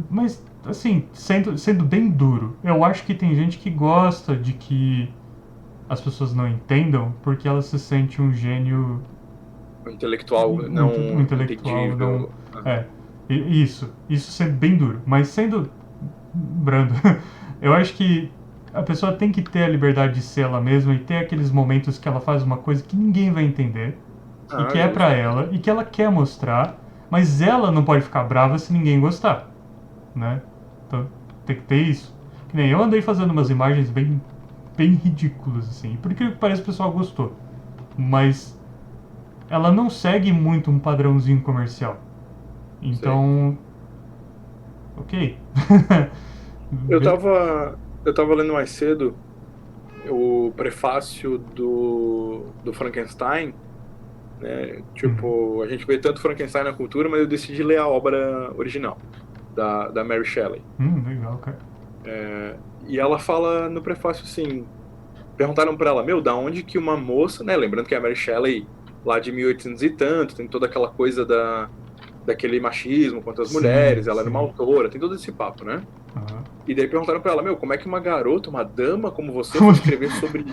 Mas, assim, sendo bem duro, eu acho que tem gente que gosta de que as pessoas não entendam porque ela se sente um gênio, O intelectual um não intelectual, não. entendível. É. Isso sendo bem duro. Mas sendo brando, eu acho que a pessoa tem que ter a liberdade de ser ela mesma e ter aqueles momentos que ela faz uma coisa que ninguém vai entender e que é pra Justo. ela e que ela quer mostrar, mas ela não pode ficar brava se ninguém gostar, né? Então tem que ter isso. Que nem eu andei fazendo umas imagens bem ridículas assim, por incrível que pareça o pessoal gostou, mas ela não segue muito um padrãozinho comercial. Sei. Então, ok. Eu tava lendo mais cedo o prefácio do Frankenstein, né? Uhum. Tipo, a gente vê tanto Frankenstein na cultura, mas eu decidi ler a obra original, da Mary Shelley. Legal, cara. E ela fala no prefácio assim, perguntaram pra ela, meu, da onde que uma moça, né? Lembrando que a Mary Shelley, lá de 1800 e tanto, tem toda aquela coisa daquele machismo contra as Sim, mulheres, ela era sim. uma autora, tem todo esse papo, né? Aham. E daí perguntaram pra ela, meu, como é que uma garota, uma dama como você foi escrever sobre...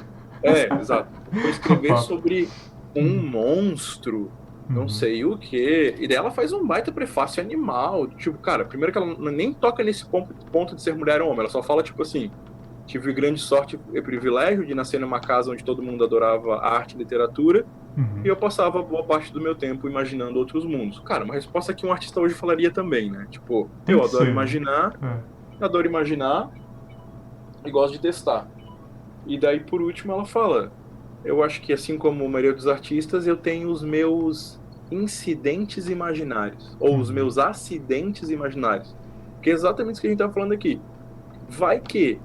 Exato. Foi O escrever papo. sobre um monstro, não Uhum. sei o quê. E daí ela faz um baita prefácio animal. Tipo, cara, primeiro que ela nem toca nesse ponto de ser mulher ou homem, ela só fala, tipo assim, tive grande sorte e privilégio de nascer numa casa onde todo mundo adorava arte e literatura, e Uhum. eu passava boa parte do meu tempo imaginando outros mundos. Cara, uma resposta que um artista hoje falaria também, né? Tipo, Tem eu que ser, né? adoro imaginar e gosto de testar. E daí, por último, ela fala: eu acho que, assim como a maioria dos artistas, eu tenho os meus incidentes imaginários, ou os Uhum. meus acidentes imaginários. Que é exatamente isso que a gente tá falando aqui. Vai que,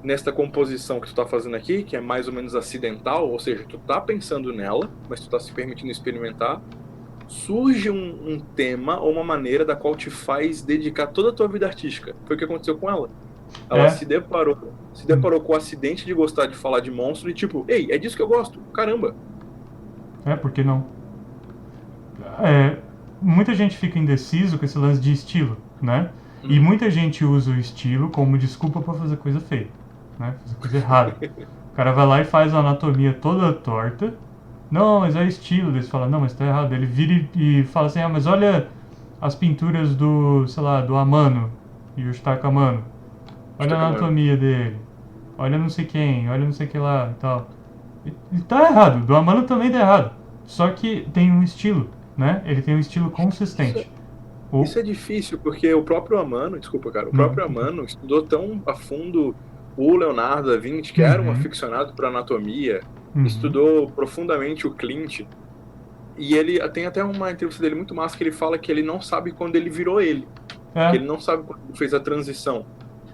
nesta composição que tu tá fazendo aqui, que é mais ou menos acidental, ou seja, tu tá pensando nela, mas tu tá se permitindo experimentar, surge um tema ou uma maneira da qual te faz dedicar toda a tua vida artística. Foi o que aconteceu com ela. Ela É. se deparou com o acidente de gostar de falar de monstro e tipo, ei, é disso que eu gosto. Caramba. É, por que não? É, muita gente fica indeciso com esse lance de estilo, né? E Uhum. muita gente usa o estilo como desculpa pra fazer coisa feia, né? Fazer coisa errada. O cara vai lá e faz a anatomia toda torta. Não, mas é estilo. Eles falam, não, mas tá errado. Ele vira e fala assim, ah, mas olha as pinturas do, sei lá, do Amano e o Amano. Olha a Destaca, mano. anatomia dele. Olha não sei quem, olha não sei o que lá e tal. E tá errado, do Amano também tá errado. Só que tem um estilo, né? Ele tem um estilo Isso, é- consistente. O, isso é difícil, porque o próprio Amano, desculpa, cara, o não, próprio Amano estudou tão a fundo o Leonardo da Vinci, que era um uhum, aficionado por anatomia, uhum, estudou profundamente o Clint, e ele tem até uma entrevista dele muito massa que ele fala que ele não sabe quando ele virou ele, que é, ele não sabe quando ele fez a transição.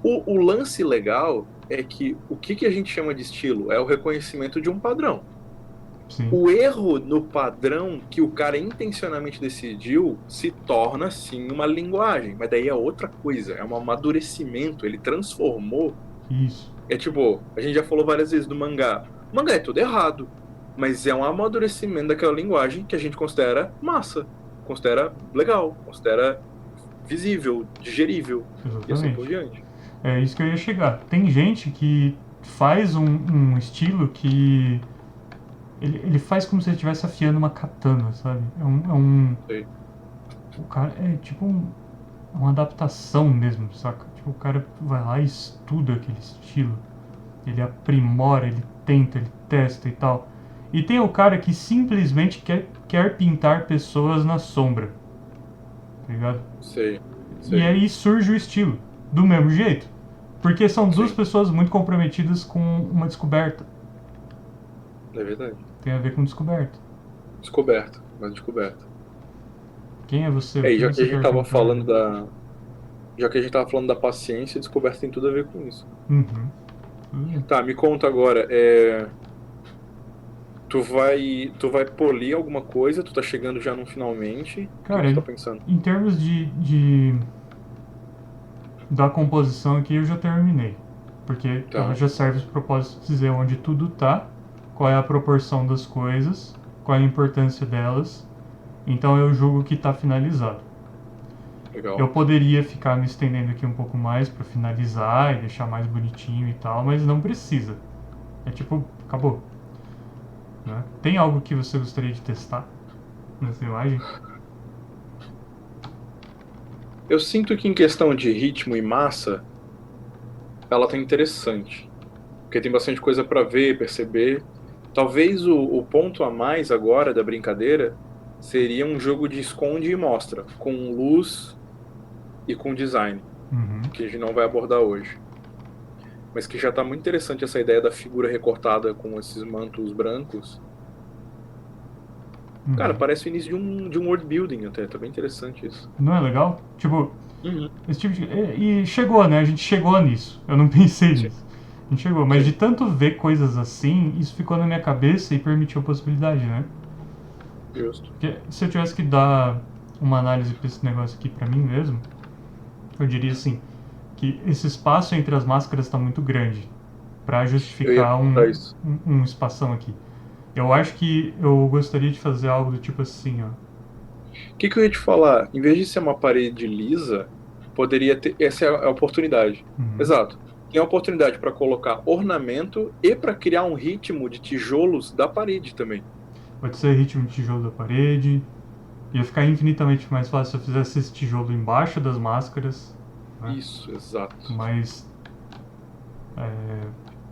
O lance legal é que o que a gente chama de estilo é o reconhecimento de um padrão. sim, O erro no padrão que o cara intencionalmente decidiu se torna, sim, uma linguagem, mas daí é outra coisa, é um amadurecimento, ele transformou. isso, É tipo, a gente já falou várias vezes do mangá. O mangá é tudo errado, mas é um amadurecimento daquela linguagem que a gente considera massa, considera legal, considera visível, digerível, e assim por exatamente. diante. É isso que eu ia chegar. Tem gente que faz um estilo que ele faz como se ele estivesse afiando uma katana, sabe? Sei. O cara é tipo uma adaptação mesmo, saca? Tipo, o cara vai lá e estuda aquele estilo. Ele aprimora, ele tenta, ele testa e tal. E tem o cara que simplesmente quer pintar pessoas na sombra, tá ligado? Sei, E sei, aí surge o estilo, do mesmo jeito. Porque são duas sim, pessoas muito comprometidas com uma descoberta. é verdade. Tem a ver com descoberta. Descoberto, mas descoberto. Quem é você? O É, e que já que a você gente quer tava pintar? falando já que a gente tava falando da paciência, descoberta tem tudo a ver com isso. Uhum. Tá, me conta agora, tu vai polir alguma coisa, tu tá chegando já no finalmente, o que que tu Cara, tá pensando? em termos da composição aqui eu já terminei. Porque ela Tá, já serve para o propósito de dizer onde tudo tá, qual é a proporção das coisas, qual é a importância delas. Então eu julgo que está finalizado. Eu legal. poderia ficar me estendendo aqui um pouco mais para finalizar e deixar mais bonitinho e tal, mas não precisa. É tipo, acabou. Né? Tem algo que você gostaria de testar nessa imagem? Eu sinto que em questão de ritmo e massa, ela tá interessante, porque tem bastante coisa pra ver, perceber. Talvez o ponto a mais agora da brincadeira seria um jogo de esconde e mostra, com luz e com design, Uhum. que a gente não vai abordar hoje. Mas que já tá muito interessante essa ideia da figura recortada com esses mantos brancos. Cara, Uhum. parece o início de um world building até, tá bem interessante isso. Não é legal? Tipo, Uhum. esse tipo de. E chegou, né? A gente chegou nisso. Eu não pensei Sim, nisso. A gente chegou. Mas de sim, tanto ver coisas assim, isso ficou na minha cabeça e permitiu a possibilidade, né? justo. Porque se eu tivesse que dar uma análise pra esse negócio aqui pra mim mesmo, eu diria assim: que esse espaço entre as máscaras está muito grande pra Eu ia justificar perguntar isso. um espação aqui. Eu acho que eu gostaria de fazer algo do tipo assim, ó. Que eu ia te falar? Em vez de ser uma parede lisa, poderia ter. Essa é a oportunidade. Uhum. Exato. Tem a oportunidade para colocar ornamento e para criar um ritmo de tijolos da parede também. Pode ser ritmo de tijolo da parede. Ia ficar infinitamente mais fácil se eu fizesse esse tijolo embaixo das máscaras, né? Isso, exato. Mas é,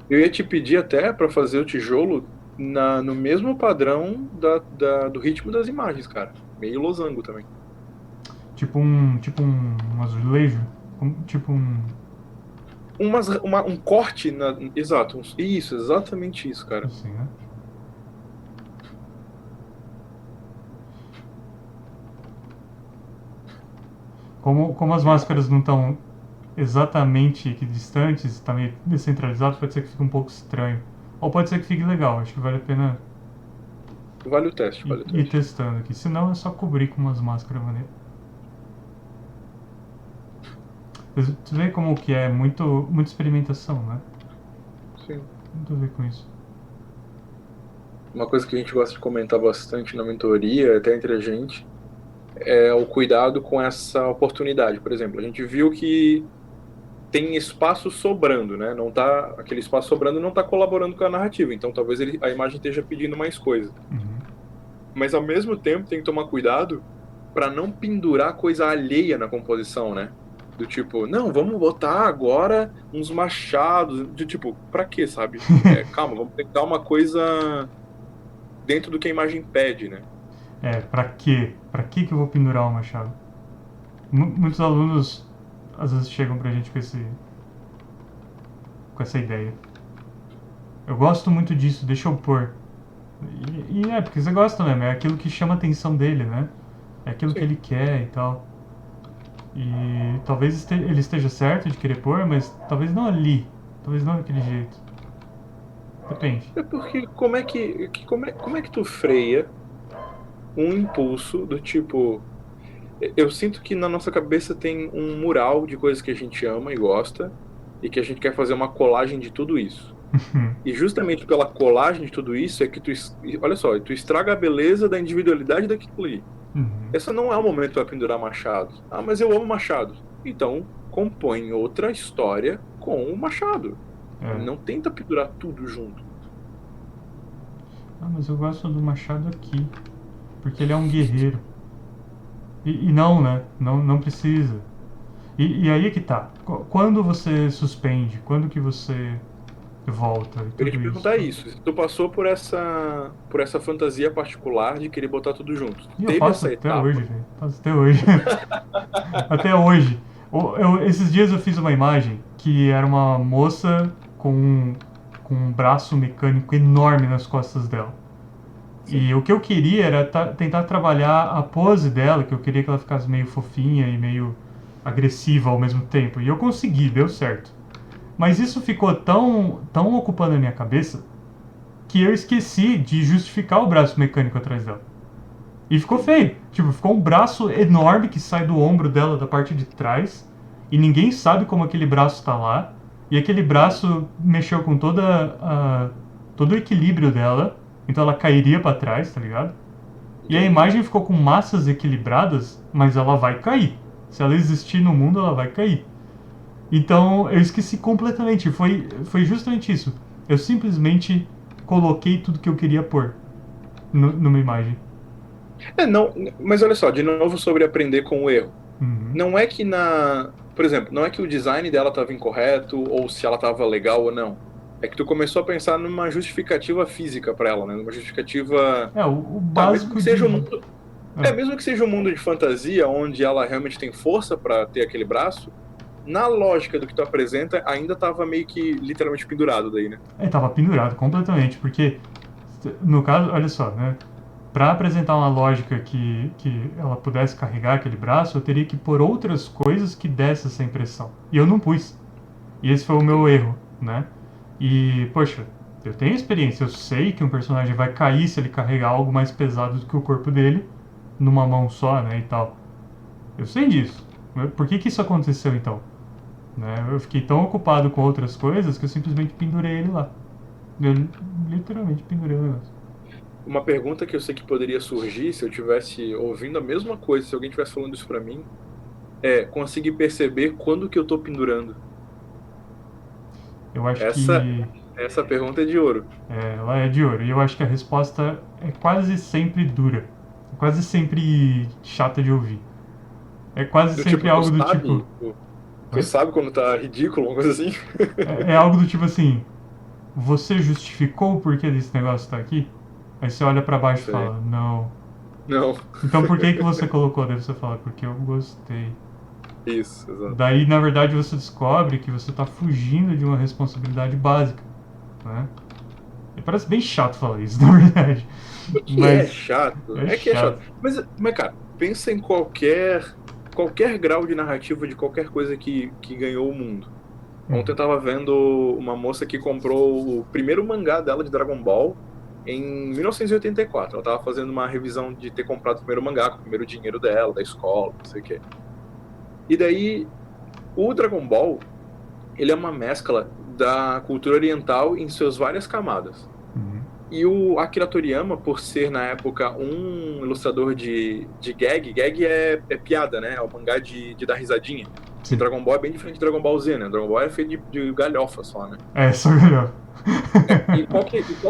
Eu ia te pedir até para fazer o tijolo no mesmo padrão do ritmo das imagens, cara. Meio losango também. tipo um azulejo, tipo um. Um corte na. Exato. Isso, exatamente isso, cara. Assim, né? Como as máscaras não estão exatamente equidistantes, está meio descentralizado, pode ser que fique um pouco estranho. Ou pode ser que fique legal, acho que vale a pena Vale o teste, vale o ir teste. testando aqui. Senão é só cobrir com umas máscaras maneiras. Tu vê como que é muita experimentação, né? Sim. Muito a ver com isso. Uma coisa que a gente gosta de comentar bastante na mentoria, até entre a gente, é o cuidado com essa oportunidade. Por exemplo, a gente viu que tem espaço sobrando, né? Não tá, aquele espaço sobrando não está colaborando com a narrativa. Então, talvez a imagem esteja pedindo mais coisa. Uhum. Mas, ao mesmo tempo, tem que tomar cuidado para não pendurar coisa alheia na composição, né? Do tipo, não, vamos botar agora uns machados. De tipo, pra quê, sabe? Calma, vamos tentar uma coisa dentro do que a imagem pede, né? Pra quê? Pra que eu vou pendurar o machado? Muitos alunos às vezes chegam pra gente com essa ideia. Eu gosto muito disso, deixa eu pôr. E é, porque você gosta mesmo, é aquilo que chama a atenção dele, né? É aquilo que Sim. ele quer e tal. E talvez ele esteja certo de querer pôr, mas talvez não ali. Talvez não daquele jeito. Depende. É porque como é que tu freia um impulso do tipo. Eu sinto que na nossa cabeça tem um mural de coisas que a gente ama e gosta, e que a gente quer fazer uma colagem de tudo isso. E justamente pela colagem de tudo isso é que olha só, tu estraga a beleza da individualidade daquilo ali. Uhum. Esse não é o momento para pendurar machados. Ah, mas eu amo machados. Então, compõe outra história com o machado. É. Não tenta pendurar tudo junto. Ah, mas eu gosto do machado aqui. Porque ele é um guerreiro. E não, né? Não precisa. E aí é que tá. Quando você suspende? Quando que você volta e Eu ia te tudo isso? perguntar isso. Se tu passou por essa fantasia particular de querer botar tudo junto. E eu Teve faço essa até hoje, etapa? velho. Faço até hoje. Até hoje. Esses dias eu fiz uma imagem que era uma moça com um braço mecânico enorme nas costas dela. Sim. E o que eu queria era tentar trabalhar a pose dela, que eu queria que ela ficasse meio fofinha e meio agressiva ao mesmo tempo. E eu consegui, deu certo. Mas isso ficou tão ocupando a minha cabeça que eu esqueci de justificar o braço mecânico atrás dela. E ficou feio. Tipo, ficou um braço enorme que sai do ombro dela da parte de trás. E ninguém sabe como aquele braço tá lá. E aquele braço mexeu com todo o equilíbrio dela. Então ela cairia para trás, tá ligado? E a Entendi. imagem ficou com massas equilibradas, mas ela vai cair. Se ela existir no mundo, ela vai cair. Então eu esqueci completamente. Foi justamente isso. Eu simplesmente coloquei tudo que eu queria pôr numa imagem. Não, mas olha só, de novo sobre aprender com o erro. Uhum. Não é que por exemplo, não é que o design dela estava incorreto ou se ela estava legal ou não. É que tu começou a pensar numa justificativa física para ela, né? Numa justificativa, O tá, mesmo básico que seja um de. mundo, É, mesmo que seja um mundo de fantasia onde ela realmente tem força para ter aquele braço, na lógica do que tu apresenta, ainda estava meio que literalmente pendurado daí, né? tava pendurado completamente, porque no caso, olha só, né? Para apresentar uma lógica que ela pudesse carregar aquele braço, eu teria que pôr outras coisas que dessem essa impressão. E eu não pus. E esse foi o meu Entendi. erro, né? E, poxa, eu tenho experiência, eu sei que um personagem vai cair se ele carregar algo mais pesado do que o corpo dele numa mão só, né, e tal. Eu sei disso. Por que isso aconteceu então? Né? Eu fiquei tão ocupado com outras coisas que eu simplesmente pendurei ele lá. Eu literalmente pendurei o negócio. Uma pergunta que eu sei que poderia surgir se eu tivesse ouvindo a mesma coisa, se alguém tivesse falando isso pra mim, é conseguir perceber quando que eu tô pendurando. Eu acho Essa, que essa pergunta é de ouro. ela é de ouro. E eu acho que a resposta é quase sempre dura. É quase sempre chata de ouvir. É quase Do sempre tipo, tu algo do tipo. sabe, tu Oi? sabe quando tá ridículo, uma coisa assim? É algo do tipo assim. Você justificou o porquê desse negócio tá aqui? Aí você olha pra baixo e Sei. fala, não. Não. Então por que que você colocou? Daí você fala, porque eu gostei. Isso, exato. Daí, na verdade, você descobre que você tá fugindo de uma responsabilidade básica, né? E parece bem chato falar isso, na verdade. O que é Mas chato? é É que é chato. chato. Mas cara, pensa em qualquer grau de narrativa de qualquer coisa que ganhou o mundo. Ontem eu Uhum. tava vendo uma moça que comprou o primeiro mangá dela de Dragon Ball em 1984. Ela tava fazendo uma revisão de ter comprado o primeiro mangá com o primeiro dinheiro dela, da escola, não sei o quê. E daí, o Dragon Ball, ele é uma mescla da cultura oriental em suas várias camadas. Uhum. E o Akira Toriyama, por ser na época um ilustrador de gag é piada, né? É o mangá de dar risadinha. E Sim. Dragon Ball é bem diferente de Dragon Ball Z, né? Dragon Ball é feito de galhofa só, né? É, só melhor. E qual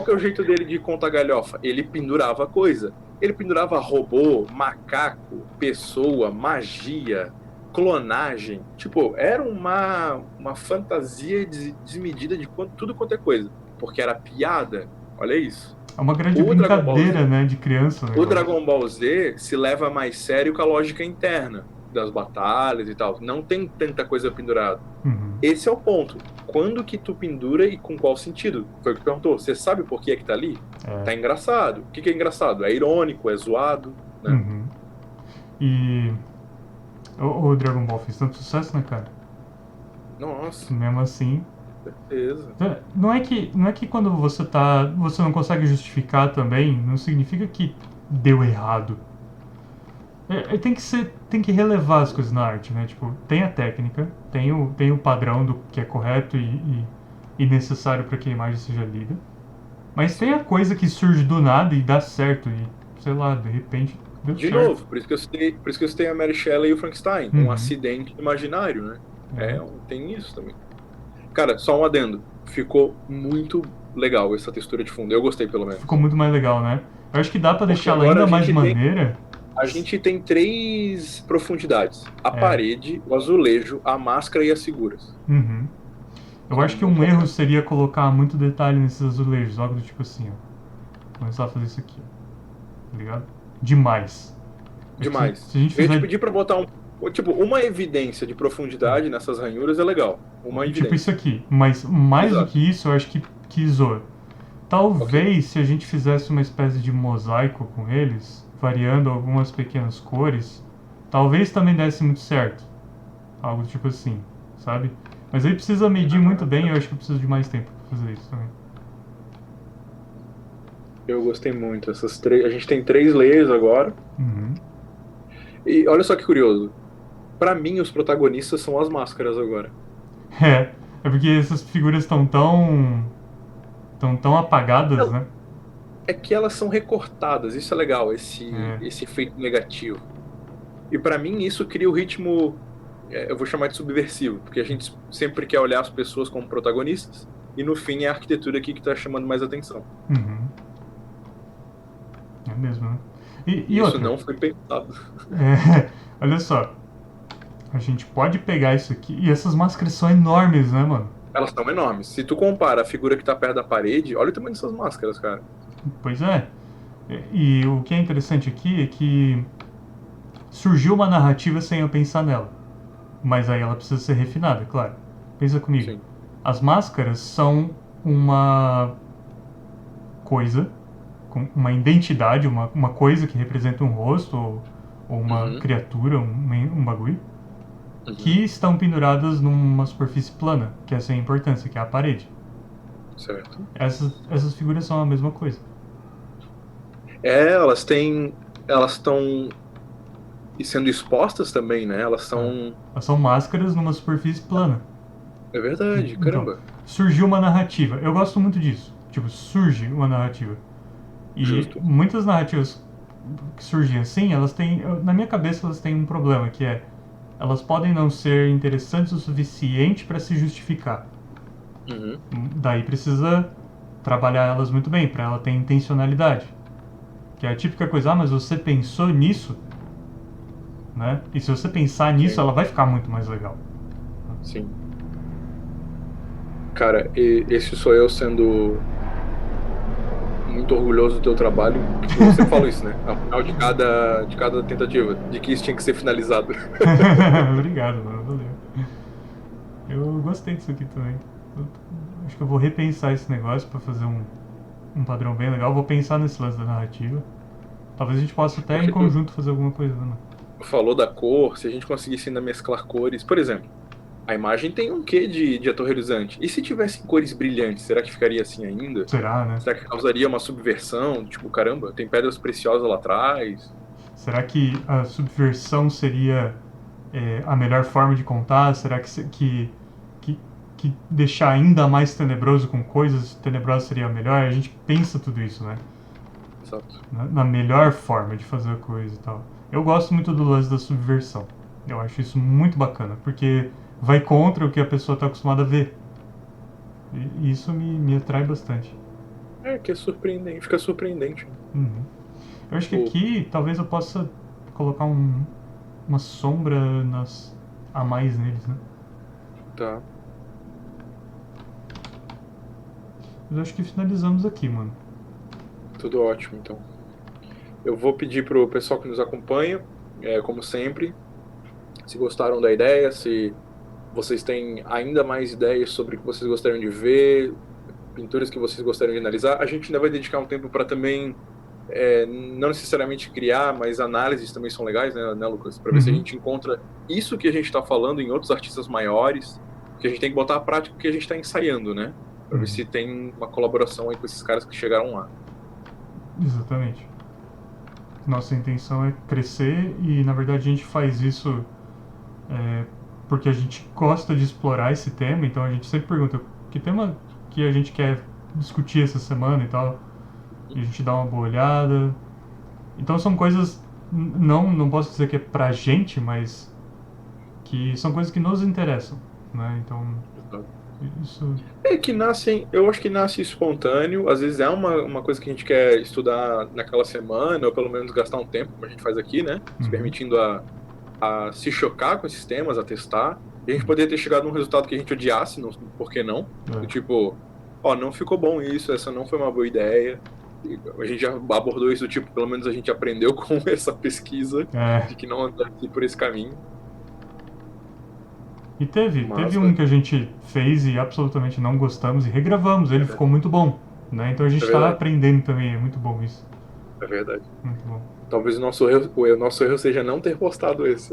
que é o jeito dele de contar galhofa? Ele pendurava coisa. Ele pendurava robô, macaco, pessoa, magia, clonagem. Tipo, era uma fantasia desmedida de tudo quanto é coisa. Porque era piada. Olha isso. É uma grande O Dragon Ball brincadeira, Z, né, de criança o o negócio. Dragon Ball Z se leva mais sério com a lógica interna das batalhas e tal. Não tem tanta coisa pendurada. Uhum. Esse é o ponto. Quando que tu pendura e com qual sentido? Foi o que perguntou. Você sabe por que é que tá ali? É. Tá engraçado. O que que é engraçado? É irônico, é zoado, né? Uhum. E o Dragon Ball fez tanto sucesso, né, cara? Que Nossa, mesmo assim. certeza. Não é que quando você não consegue justificar também, não significa que deu errado. Tem que relevar as coisas na arte, né? Tipo, tem a técnica, tem o padrão do que é correto e necessário para que a imagem seja lida. Mas tem Sim. a coisa que surge do nada e dá certo e, sei lá, de repente deu De certo. novo, por isso que eu citei a Mary Shelley e o Frankenstein. Um Uhum. acidente imaginário, né? É. Tem isso também. Cara, só um adendo. Ficou muito legal essa textura de fundo. Eu gostei, pelo Ficou menos. muito mais legal, né? Eu acho que dá pra Porque deixar ela agora ainda a mais gente tem maneira. A gente tem três profundidades: a É. parede, o azulejo, a máscara e as figuras. Uhum. Eu Ficou acho que muito um erro bacana. seria colocar muito detalhe nesses azulejos, algo do tipo assim, ó. Começar a fazer isso aqui, tá ligado? Demais. Acho que se Demais. a gente Eu ia te fizer pedir pra botar tipo, uma evidência de profundidade nessas ranhuras é legal. Uma tipo isso evidência. aqui, mas mais do Exato. que isso, eu acho que zoa. Ok. Talvez se a gente fizesse uma espécie de mosaico com eles, variando algumas pequenas cores, talvez também desse muito certo. Algo tipo assim, sabe? Mas aí precisa medir muito Ah, bem, eu acho que precisa de mais tempo pra fazer isso também. eu gostei muito. Essas três. A gente tem três layers agora. Uhum. E olha só que curioso. Pra mim, os protagonistas são as máscaras agora. É porque essas figuras estão tão apagadas, né? É que elas são recortadas. Isso é legal, esse, É. esse efeito negativo. E pra mim, isso cria o ritmo. Eu vou chamar de subversivo, porque a gente sempre quer olhar as pessoas como protagonistas, e no fim é a arquitetura aqui que está chamando mais atenção. Uhum. É mesmo, né? E E isso outra, não foi pensado. olha só, a gente pode pegar isso aqui, e essas máscaras são enormes, né, mano? Elas são enormes. Se tu compara a figura que está perto da parede, olha o tamanho dessas máscaras, cara. Pois é. E o que é interessante aqui é que surgiu uma narrativa sem eu pensar nela. Mas aí ela precisa ser refinada, é claro. Pensa comigo. Sim. As máscaras são uma coisa, com uma identidade, uma coisa que representa um rosto ou uma Uhum, criatura, um bagulho, uhum, que estão penduradas numa superfície plana, que essa é a importância, que é a parede. certo. Essas figuras são a mesma coisa. Elas estão sendo expostas também, né? Elas Tá? são. Elas são máscaras numa superfície plana. É verdade, Então, caramba. surgiu uma narrativa. Eu gosto muito disso. Tipo, surge uma narrativa. E Justo. muitas narrativas que surgem assim, elas têm, na minha cabeça elas têm um problema, que é elas podem não ser interessantes o suficiente para se justificar. Uhum. Daí precisa trabalhar elas muito bem, para ela ter intencionalidade. Que é a típica coisa, mas você pensou nisso, né? E se você pensar nisso, Sim, ela vai ficar muito mais legal. sim. Cara, esse sou eu sendo muito orgulhoso do teu trabalho. Tipo, eu sempre falo isso, né? Ao final de cada tentativa, de que isso tinha que ser finalizado. Obrigado, mano. Valeu. Eu gostei disso aqui também. Eu acho que eu vou repensar esse negócio para fazer um padrão bem legal. Vou pensar nesse lance da narrativa. Talvez a gente possa até em Porque tu conjunto fazer alguma coisa, né? falou da cor, se a gente conseguisse ainda mesclar cores. Por exemplo, a imagem tem um quê de aterrorizante. E se tivessem cores brilhantes, será que ficaria assim ainda? Será, né? Será que causaria uma subversão? Tipo, caramba, tem pedras preciosas lá atrás. Será que a subversão seria a melhor forma de contar? Será que, que deixar ainda mais tenebroso com coisas tenebrosas seria melhor? A gente pensa tudo isso, né? Exato. Na melhor forma de fazer a coisa e tal. Eu gosto muito do lance da subversão. Eu acho isso muito bacana, porque vai contra o que a pessoa está acostumada a ver. E isso me atrai bastante. É, que é surpreendente, fica surpreendente. Uhum. Eu acho que Tipo, aqui talvez eu possa colocar uma sombra a mais neles, né? tá. Mas eu acho que finalizamos aqui, mano. Tudo ótimo, então. Eu vou pedir pro pessoal que nos acompanha, como sempre, se gostaram da ideia, se vocês têm ainda mais ideias sobre o que vocês gostariam de ver, pinturas que vocês gostariam de analisar, a gente ainda vai dedicar um tempo para também, não necessariamente criar, mas análises também são legais, né, Lucas? Para ver se a Uhum. gente encontra isso que a gente está falando em outros artistas maiores, que a gente tem que botar à prática o que a gente está ensaiando, né? Para ver Uhum. se tem uma colaboração aí com esses caras que chegaram lá. Exatamente. Nossa intenção é crescer e, na verdade, a gente faz isso é, porque a gente gosta de explorar esse tema, então a gente sempre pergunta que tema que a gente quer discutir essa semana e tal, e a gente dá uma boa olhada. Então são coisas, não posso dizer que é pra gente, mas que são coisas que nos interessam, né? Então, isso... É que nascem, eu acho que nasce espontâneo, às vezes é uma coisa que a gente quer estudar naquela semana, ou pelo menos gastar um tempo, como a gente faz aqui, né? Se Uhum, permitindo a se chocar com esses temas, a testar. E a gente poderia ter chegado num resultado que a gente odiasse, não, por que não? Do é, tipo, ó, não ficou bom isso, essa não foi uma boa ideia. E a gente já abordou isso, do tipo, pelo menos a gente aprendeu com essa pesquisa é. de que não andasse por esse caminho. E teve Mas, um que a gente fez e absolutamente não gostamos e regravamos, ele ficou muito bom, né? Então a gente é está verdade, aprendendo também, é muito bom isso. é verdade. Muito bom. Talvez o nosso erro seja não ter postado esse.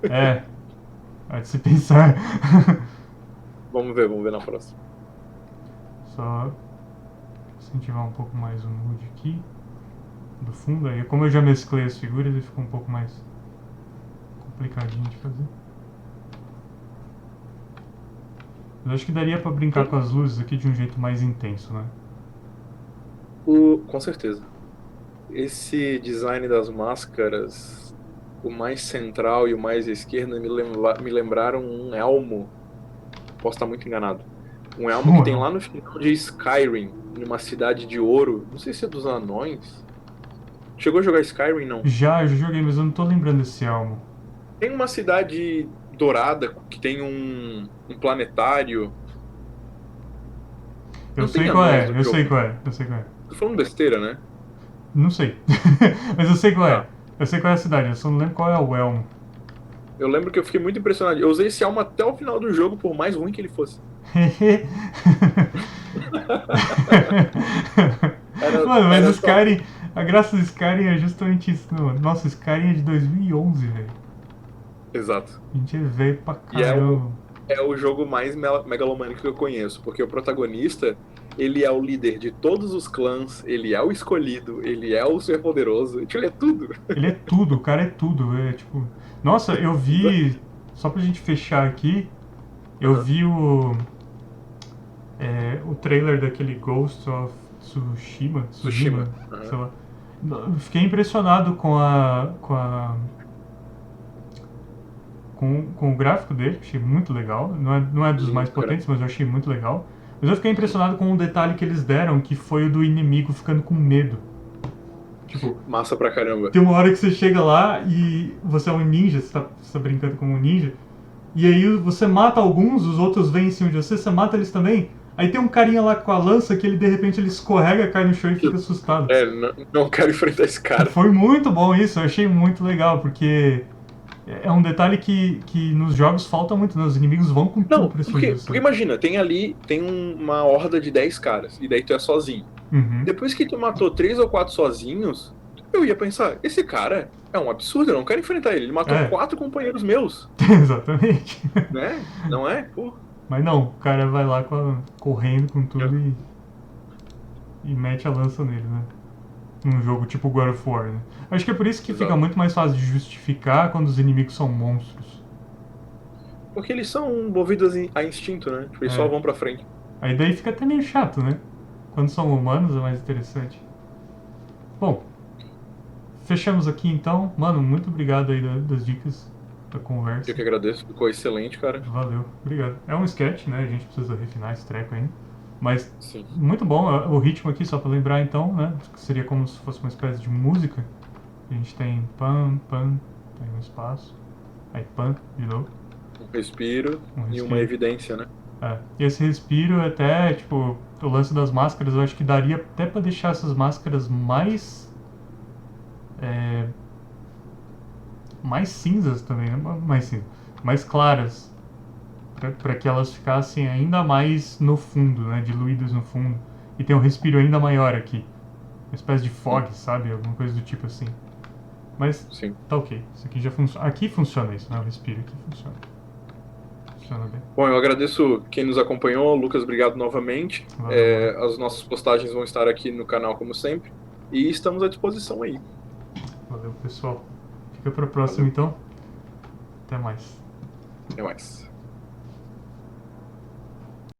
É, há de se pensar. Vamos ver na próxima. Só incentivar um pouco mais o mood aqui, do fundo. Aí, como eu já mesclei as figuras, ele ficou um pouco mais complicadinho de fazer. Mas acho que daria pra brincar com as luzes aqui de um jeito mais intenso, né? Com certeza. Esse design das máscaras, o mais central e o mais à esquerda, me lembraram um elmo. Posso estar muito enganado. Um elmo que tem Well, lá no final de Skyrim, numa cidade de ouro. Não sei se é dos anões. Chegou a jogar Skyrim, não? já joguei, mas eu não tô lembrando desse álbum. Tem uma cidade dourada que tem um planetário. Eu Não tem sei qual anões é, no eu sei jogo. qual é, eu sei qual é. Tô falando besteira, né? Não sei. Mas eu sei qual é. Tá. Eu sei qual é a cidade, eu só não lembro qual é o elmo. Eu lembro que eu fiquei muito impressionado. Eu usei esse elmo até o final do jogo, por mais ruim que ele fosse. Era, Mano, mas o era só. Skyrim, a graça do Skyrim é justamente isso, mano. Nossa, o Skyrim é de 2011, velho. Exato. A gente é velho pra E é o, caramba. é o jogo mais megalomânico que eu conheço, porque o protagonista, ele é o líder de todos os clãs, ele é o escolhido, ele é o ser poderoso, ele é tudo. Ele é tudo, o cara é tudo. É tipo. Nossa, eu vi. Só pra gente fechar aqui, eu Aham. vi o trailer daquele Ghost of Tsushima, Tsushima. sei lá. Eu fiquei impressionado com o gráfico dele, achei muito legal. Não é dos mais potentes, mas eu achei muito legal. Mas eu fiquei impressionado com um detalhe que eles deram, que foi o do inimigo ficando com medo. Tipo, massa pra caramba. tem uma hora que você chega lá e você é um ninja, você tá brincando como um ninja, e aí você mata alguns, os outros vêm em cima de você mata eles também. Aí tem um carinha lá com a lança que ele de repente ele escorrega, cai no chão e fica assustado. Não quero enfrentar esse cara. Foi muito bom isso, eu achei muito legal, porque é um detalhe que nos jogos falta muito, né? Os inimigos vão com tudo pra cima de você. Porque imagina, tem uma horda de 10 caras, e daí tu é sozinho. Uhum. Depois que tu matou 3 ou 4 sozinhos, eu ia pensar, esse cara é um absurdo, eu não quero enfrentar ele. Ele matou 4 companheiros meus. Exatamente. Né? Não é? Pô. Mas não, o cara vai lá correndo com tudo e mete a lança nele, né? Num jogo tipo God of War, né? Acho que é por isso que fica muito mais fácil de justificar quando os inimigos são monstros. Porque eles são movidos a instinto, né? Tipo, eles só vão pra frente. Aí daí fica até meio chato, né? Quando são humanos é mais interessante. Bom, fechamos aqui então. Mano, muito obrigado aí das dicas da conversa. Eu que agradeço, ficou excelente, cara. Valeu, obrigado. É um sketch, né? A gente precisa refinar esse treco ainda. Mas Sim. muito bom o ritmo aqui, só pra lembrar então, né? Seria como se fosse uma espécie de música. A gente tem pam, pam, tem um espaço. Aí pam, de novo. Um respiro e uma evidência, né? E esse respiro até, tipo, o lance das máscaras, eu acho que daria até pra deixar essas máscaras mais cinzas também, né? Mais claras, para que elas ficassem ainda mais no fundo, né? Diluídas no fundo. E tem um respiro ainda maior aqui. Uma espécie de fog, sabe? Alguma coisa do tipo assim. Mas tá ok. Isso aqui já funciona. Aqui funciona isso, né? O respiro aqui funciona. Funciona bem. Bom, eu agradeço quem nos acompanhou. Lucas, obrigado novamente. As nossas postagens vão estar aqui no canal, como sempre. E estamos à disposição aí. Valeu, pessoal. Fica pra próxima, então. Até mais. Até mais.